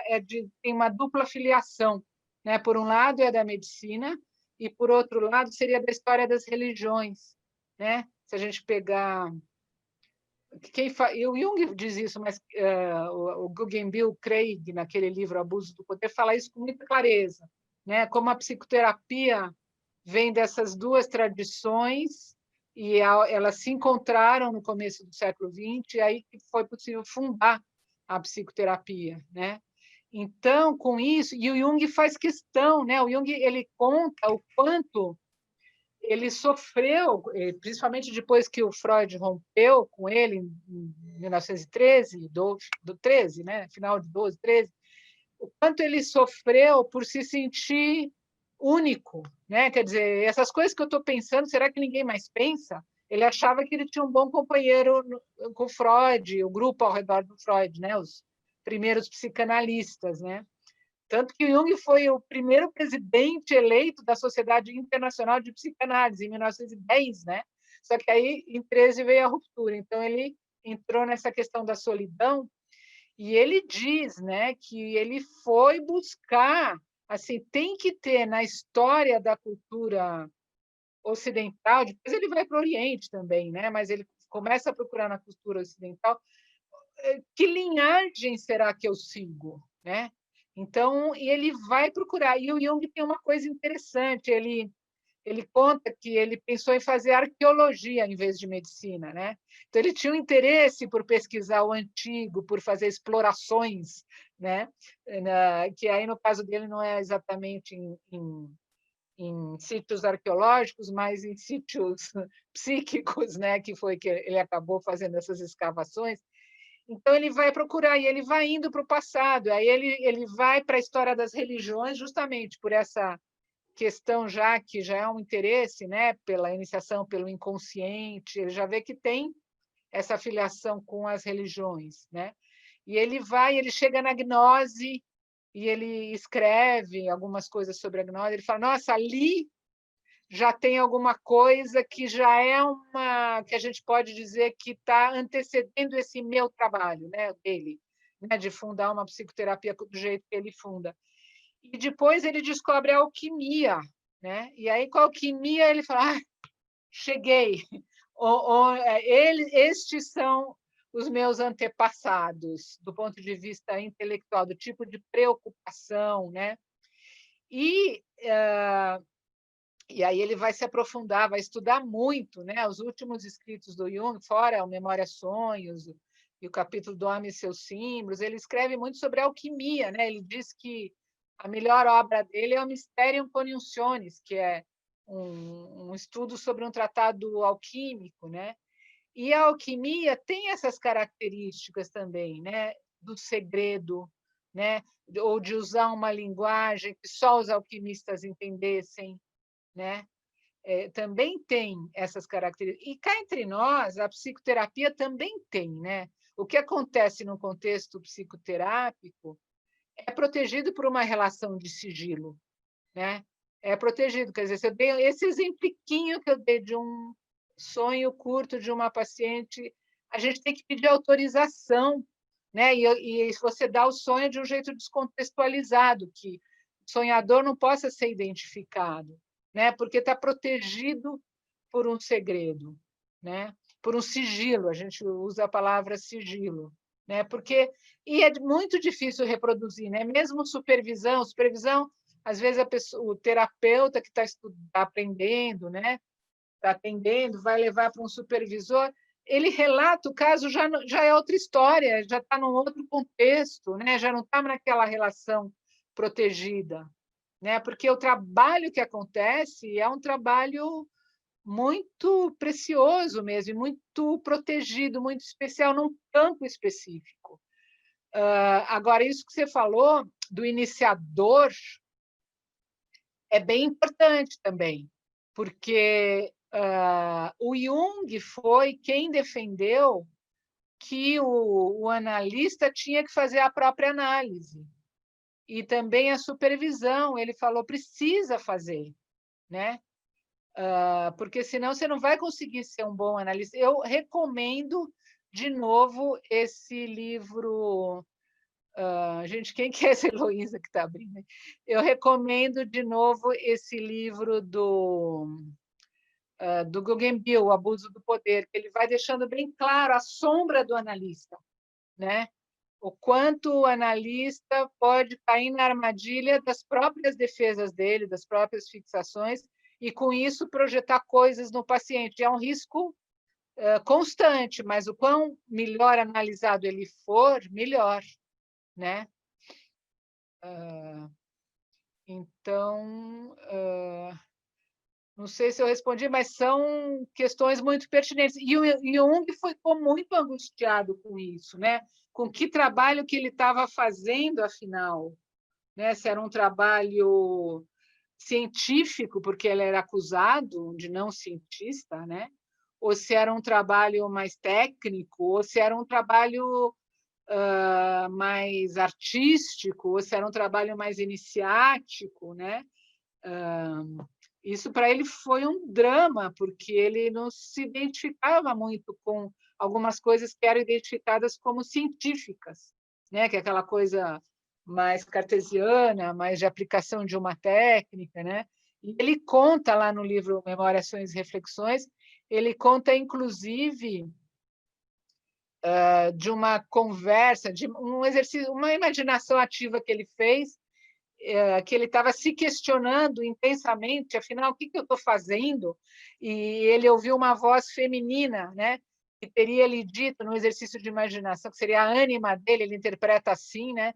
tem uma dupla filiação, né? Por um lado é da medicina e por outro lado seria da história das religiões, né? Se a gente pegar o Jung diz isso, mas o Guggenbill Craig, naquele livro Abuso do Poder, fala isso com muita clareza, né? Como a psicoterapia vem dessas duas tradições e elas se encontraram no começo do século XX, e aí que foi possível fundar a psicoterapia, né? Então, com isso, e o Jung faz questão, né? O Jung ele conta o quanto ele sofreu, principalmente depois que o Freud rompeu com ele em 1913, 13, né? Final de 12, 13, o quanto ele sofreu por se sentir único, né? Quer dizer, essas coisas que eu estou pensando, será que ninguém mais pensa? Ele achava que ele tinha um bom companheiro com Freud, o grupo ao redor do Freud, né? Os primeiros psicanalistas, né? Tanto que Jung foi o primeiro presidente eleito da Sociedade Internacional de Psicanálise, em 1910, né? Só que aí, em 13, veio a ruptura. Então, ele entrou nessa questão da solidão e ele diz, né, que ele foi buscar, assim, tem que ter na história da cultura ocidental, depois ele vai para o Oriente também, né? Mas ele começa a procurar na cultura ocidental que linhagem será que eu sigo, né? Então, e ele vai procurar. E o Jung tem uma coisa interessante, ele conta que ele pensou em fazer arqueologia em vez de medicina, né? Então ele tinha um interesse por pesquisar o antigo, por fazer explorações, né? Que aí no caso dele não é exatamente em sítios arqueológicos, mas em sítios psíquicos, né? Que foi que ele acabou fazendo essas escavações. Então ele vai procurar e ele vai indo para o passado. Aí ele vai para a história das religiões justamente por essa questão já que já é um interesse, né, pela iniciação pelo inconsciente, ele já vê que tem essa filiação com as religiões, né? E ele chega na gnose e ele escreve algumas coisas sobre a gnose, ele fala: "Nossa, ali já tem alguma coisa que já é uma que a gente pode dizer que está antecedendo esse meu trabalho, né, dele, né, de fundar uma psicoterapia do jeito que ele funda". E depois ele descobre a alquimia, né? E aí com a alquimia ele fala: cheguei. Estes são os meus antepassados do ponto de vista intelectual, do tipo de preocupação, né? E E aí ele vai se aprofundar, vai estudar muito, né? Os últimos escritos do Jung, fora o Memória Sonhos e o capítulo do Homem e seus Símbolos, ele escreve muito sobre alquimia, né? Ele diz que a melhor obra dele é o Mysterium Coniunctionis, que é um estudo sobre um tratado alquímico, né? E a alquimia tem essas características também, né? Do segredo, né? Ou de usar uma linguagem que só os alquimistas entendessem, né? Também tem essas características. E cá entre nós, a psicoterapia também tem, né? O que acontece no contexto psicoterápico é protegido por uma relação de sigilo, né? É protegido. Quer dizer, se eu dei esse exempliquinho que eu dei de um sonho curto de uma paciente, a gente tem que pedir autorização, né? E você dá o sonho de um jeito descontextualizado, que o sonhador não possa ser identificado, né? Porque está protegido por um segredo, né? Por um sigilo, a gente usa a palavra sigilo, né? Porque e é muito difícil reproduzir, né? Mesmo supervisão, às vezes o terapeuta que está aprendendo, né? Está atendendo, vai levar para um supervisor, ele relata o caso, já é outra história, já está num outro contexto, né? Já não está naquela relação protegida, né? Porque o trabalho que acontece é um trabalho muito precioso mesmo, muito protegido, muito especial, num campo específico. Agora, isso que você falou do iniciador é bem importante também, porque o Jung foi quem defendeu que o analista tinha que fazer a própria análise. E também a supervisão, ele falou, precisa fazer, né? Porque senão você não vai conseguir ser um bom analista. Eu recomendo, de novo, esse livro. Gente, quem que é essa Heloísa que está abrindo? Eu recomendo, de novo, esse livro do Guggenbill, O Abuso do Poder, que ele vai deixando bem claro a sombra do analista, né? O quanto o analista pode cair na armadilha das próprias defesas dele, das próprias fixações, e, com isso, projetar coisas no paciente. É um risco constante, mas o quão melhor analisado ele for, melhor, né? Então, não sei se eu respondi, mas são questões muito pertinentes. E o Jung ficou muito angustiado com isso, né? Com que trabalho que ele estava fazendo, afinal, né? Se era um trabalho científico, porque ele era acusado de não cientista, né? Ou se era um trabalho mais técnico, ou se era um trabalho mais artístico, ou se era um trabalho mais iniciático, né? Isso para ele foi um drama, porque ele não se identificava muito com algumas coisas que eram identificadas como científicas, né? Que é aquela coisa mais cartesiana, mais de aplicação de uma técnica, né? E ele conta lá no livro Memórias, Sonhos e Reflexões, ele conta, inclusive, de uma conversa, de um exercício, uma imaginação ativa que ele fez, que ele estava se questionando intensamente, afinal, o que eu estou fazendo? E ele ouviu uma voz feminina, né? Que teria lhe dito, no exercício de imaginação, que seria a ânima dele, ele interpreta assim, né?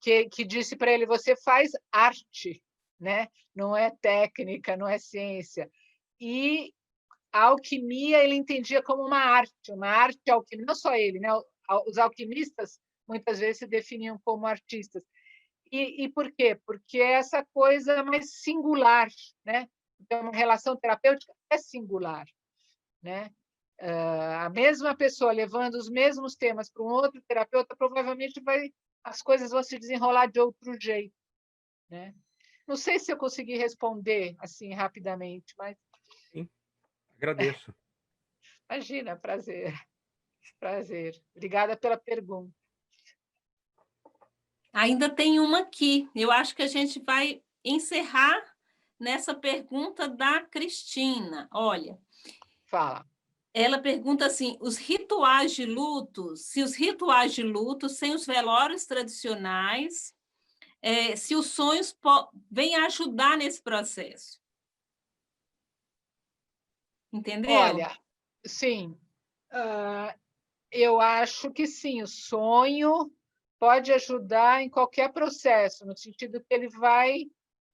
Que disse para ele, você faz arte, né? Não é técnica, não é ciência. E a alquimia ele entendia como uma arte alquimia, não só ele, né? Os alquimistas muitas vezes se definiam como artistas. E por quê? Porque é essa coisa mais singular, né? Então, uma relação terapêutica é singular, né? A mesma pessoa levando os mesmos temas para um outro terapeuta, provavelmente as coisas vão se desenrolar de outro jeito, né? Não sei se eu consegui responder assim rapidamente, mas... Sim, agradeço. Imagina, prazer. Prazer. Obrigada pela pergunta. Ainda tem uma aqui. Eu acho que a gente vai encerrar nessa pergunta da Cristina. Olha. Fala. Ela pergunta assim, os rituais de luto, se os rituais de luto, sem os velórios tradicionais, se os sonhos vêm ajudar nesse processo. Entendeu? Olha, sim, eu acho que sim, o sonho pode ajudar em qualquer processo, no sentido que ele vai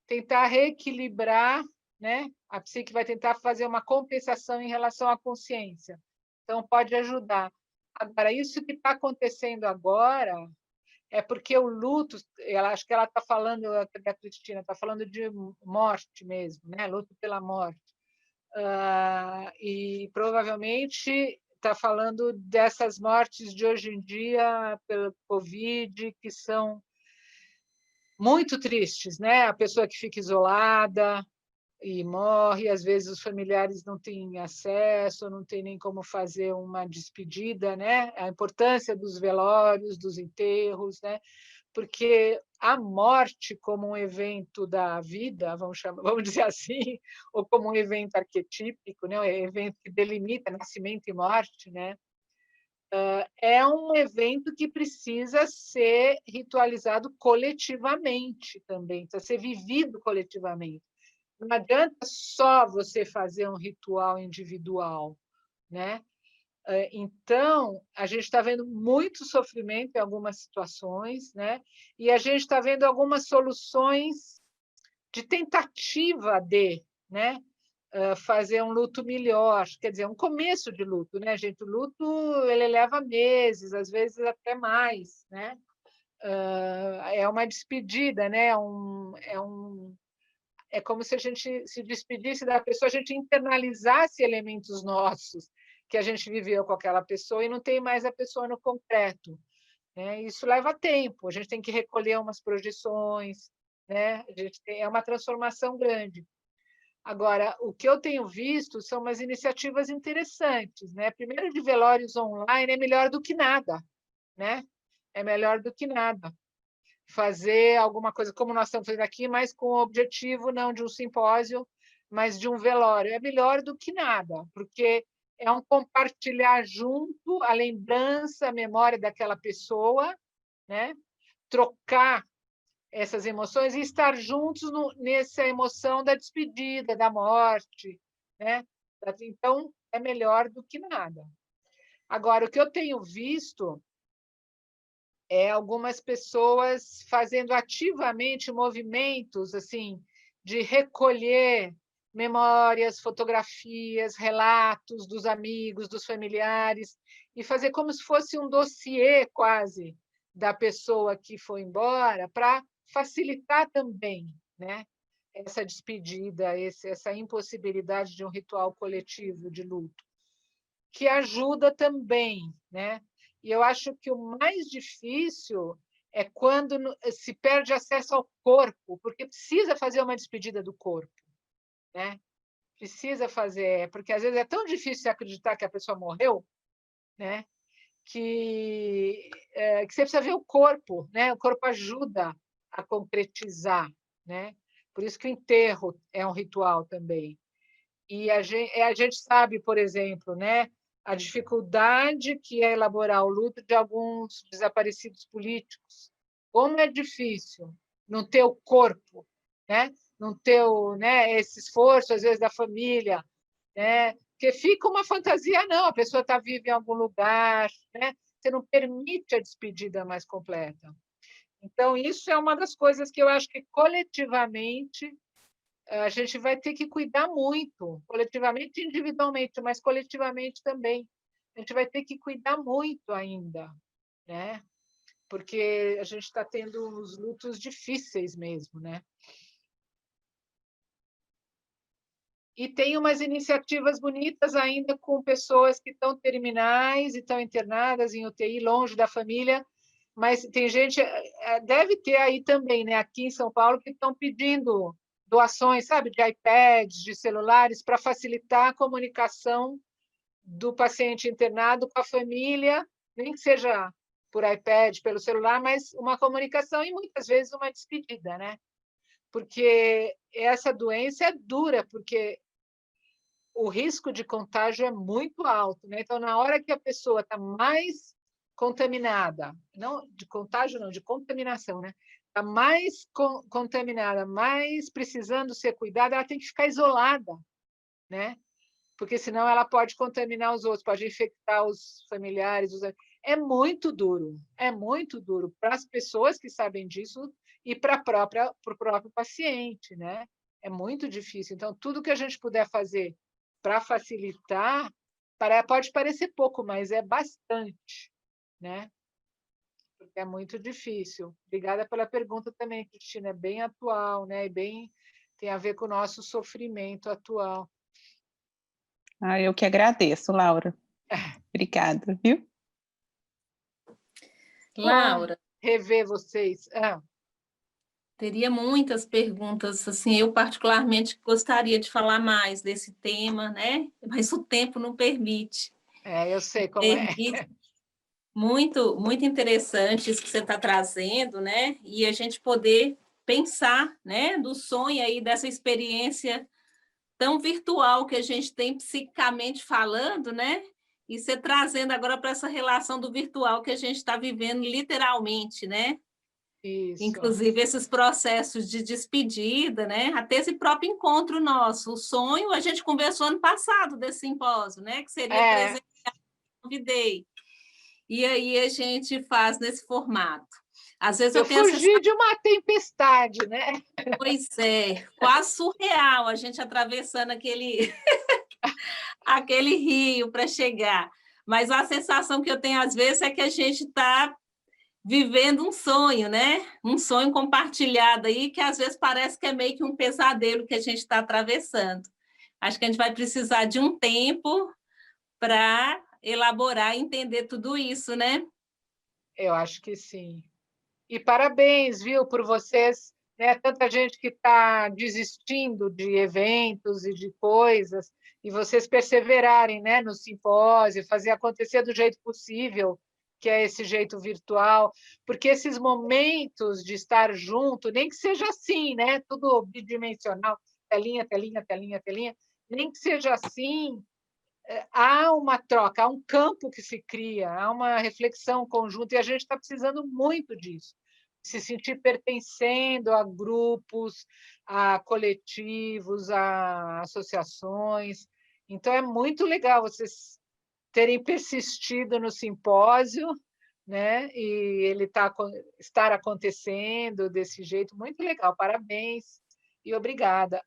tentar reequilibrar, né? A psique vai tentar fazer uma compensação em relação à consciência. Então, pode ajudar. Agora, isso que está acontecendo agora é porque o luto, acho que ela está falando, a Cristina está falando de morte mesmo, né? Luto pela morte. E provavelmente está falando dessas mortes de hoje em dia pelo Covid, que são muito tristes, né? A pessoa que fica isolada e morre, às vezes os familiares não têm acesso, não tem nem como fazer uma despedida, né? A importância dos velórios, dos enterros, né? Porque a morte como um evento da vida, vamos dizer assim, ou como um evento arquetípico, né? Um evento que delimita nascimento e morte, né? É um evento que precisa ser ritualizado coletivamente também, precisa ser vivido coletivamente. Não adianta só você fazer um ritual individual, né? Então, a gente está vendo muito sofrimento em algumas situações, né? E a gente está vendo algumas soluções de tentativa de, né? Fazer um luto melhor, quer dizer, um começo de luto, né, gente? O luto ele leva meses, às vezes até mais, né? É uma despedida, né? É como se a gente se despedisse da pessoa, a gente internalizasse elementos nossos que a gente viveu com aquela pessoa e não tem mais a pessoa no concreto, né? Isso leva tempo, a gente tem que recolher umas projeções, né? É uma transformação grande. Agora, o que eu tenho visto são umas iniciativas interessantes, né? Primeiro, de velórios online é melhor do que nada, né? É melhor do que nada. Fazer alguma coisa como nós estamos fazendo aqui, mas com o objetivo não de um simpósio, mas de um velório. É melhor do que nada, porque é um compartilhar junto a lembrança, a memória daquela pessoa, né? Trocar essas emoções e estar juntos nessa emoção da despedida, da morte, né? Então, é melhor do que nada. Agora, o que eu tenho visto é algumas pessoas fazendo ativamente movimentos assim de recolher memórias, fotografias, relatos dos amigos, dos familiares e fazer como se fosse um dossiê quase da pessoa que foi embora para facilitar também, né? Essa despedida, essa impossibilidade de um ritual coletivo de luto, que ajuda também, né? E eu acho que o mais difícil é quando se perde acesso ao corpo, porque precisa fazer uma despedida do corpo, né? Precisa fazer, porque às vezes é tão difícil acreditar que a pessoa morreu, né? Que você precisa ver o corpo, né? O corpo ajuda a concretizar, né? Por isso que o enterro é um ritual também. E a gente sabe, por exemplo, né, a dificuldade que é elaborar o luto de alguns desaparecidos políticos. Como é difícil não ter o corpo, né? Não ter esse esforço, às vezes, da família, né? Porque fica uma fantasia, não, a pessoa está viva em algum lugar, né? Você não permite a despedida mais completa. Então, isso é uma das coisas que eu acho que coletivamente a gente vai ter que cuidar muito, coletivamente e individualmente, mas coletivamente também. A gente vai ter que cuidar muito ainda, né? Porque a gente está tendo uns lutos difíceis mesmo, né? E tem umas iniciativas bonitas ainda com pessoas que estão terminais e estão internadas em UTI, longe da família, mas tem gente, deve ter aí também, né, aqui em São Paulo, que estão pedindo doações, sabe, de iPads, de celulares, para facilitar a comunicação do paciente internado com a família, nem que seja por iPad, pelo celular, mas uma comunicação e muitas vezes uma despedida, né? Porque essa doença é dura, porque o risco de contágio é muito alto, né? Então, na hora que a pessoa está mais contaminada, não de contágio, não, de contaminação, né? Está mais contaminada, mais precisando ser cuidada, ela tem que ficar isolada, né? porque senão ela pode contaminar os outros, pode infectar os familiares. É muito duro para as pessoas que sabem disso e para o próprio paciente, né? É muito difícil. Então, tudo que a gente puder fazer para facilitar, pode parecer pouco, mas é bastante, né? Porque é muito difícil. Obrigada pela pergunta também, Cristina. É bem atual, né? E tem a ver com o nosso sofrimento atual. Eu que agradeço, Laura. Obrigada, viu? Laura, rever vocês. teria muitas perguntas, assim, eu particularmente gostaria de falar mais desse tema, né? Mas o tempo não permite. Eu sei como é. Muito, muito interessante isso que você está trazendo, né? E a gente poder pensar, né, do sonho aí, dessa experiência tão virtual que a gente tem psicicamente falando, né? E você trazendo agora para essa relação do virtual que a gente está vivendo literalmente, né? Isso. Inclusive esses processos de despedida, né? Até esse próprio encontro nosso. O sonho, a gente conversou ano passado desse simpósio, né? Que seria presencial, convidei. E aí a gente faz nesse formato. Às vezes eu tenho fugi de uma tempestade, né? Pois é, quase surreal a gente atravessando aquele rio para chegar. Mas a sensação que eu tenho às vezes é que a gente está vivendo um sonho, né? Um sonho compartilhado aí, que às vezes parece que é meio que um pesadelo que a gente está atravessando. Acho que a gente vai precisar de um tempo para elaborar e entender tudo isso, né? Eu acho que sim. E parabéns, viu, por vocês, né? Tanta gente que está desistindo de eventos e de coisas, e vocês perseverarem, né, no simpósio, fazer acontecer do jeito possível, que é esse jeito virtual, porque esses momentos de estar junto, nem que seja assim, né, tudo bidimensional, telinha, telinha, telinha, telinha, nem que seja assim, há uma troca, há um campo que se cria, há uma reflexão conjunta, e a gente está precisando muito disso, se sentir pertencendo a grupos, a coletivos, a associações. Então, é muito legal vocês terem persistido no simpósio, né? E ele estar acontecendo desse jeito, muito legal, parabéns e obrigada.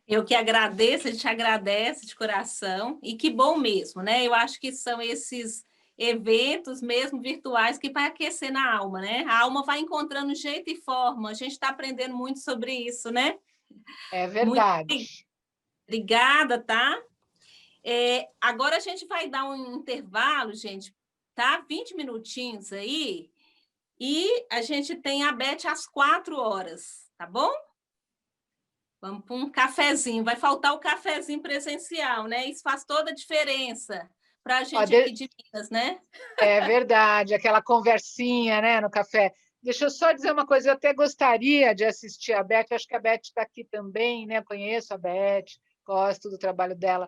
Eu que agradeço, a gente agradece de coração, e que bom mesmo, né? Eu acho que são esses eventos mesmo virtuais que vai aquecer na alma, né? A alma vai encontrando jeito e forma, a gente está aprendendo muito sobre isso, né? É verdade. Muito obrigada, tá? Agora a gente vai dar um intervalo, gente, tá? 20 minutinhos aí, e a gente tem a Beth às 4 horas, tá bom? Vamos para um cafezinho. Vai faltar o cafezinho presencial, né? Isso faz toda a diferença para a gente aqui de Minas, né? É verdade, aquela conversinha, né, no café. Deixa eu só dizer uma coisa, eu até gostaria de assistir a Beth, acho que a Beth está aqui também, né? Conheço a Beth, gosto do trabalho dela.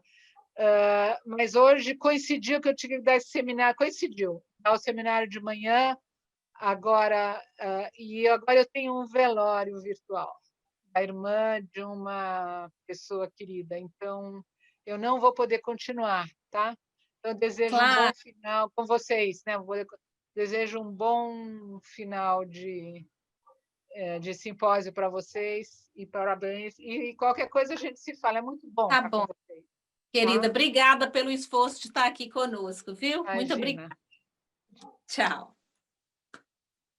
Mas hoje coincidiu que eu tinha que dar esse seminário, coincidiu, dar o seminário de manhã, e agora eu tenho um velório virtual da irmã de uma pessoa querida, então eu não vou poder continuar, tá? Então, eu desejo um bom final com vocês, né? Desejo um bom final de simpósio para vocês e parabéns. E qualquer coisa a gente se fala, é muito bom estar com vocês. Querida, tá? obrigada pelo esforço de estar aqui conosco, viu? Imagina. Muito obrigada. Tchau.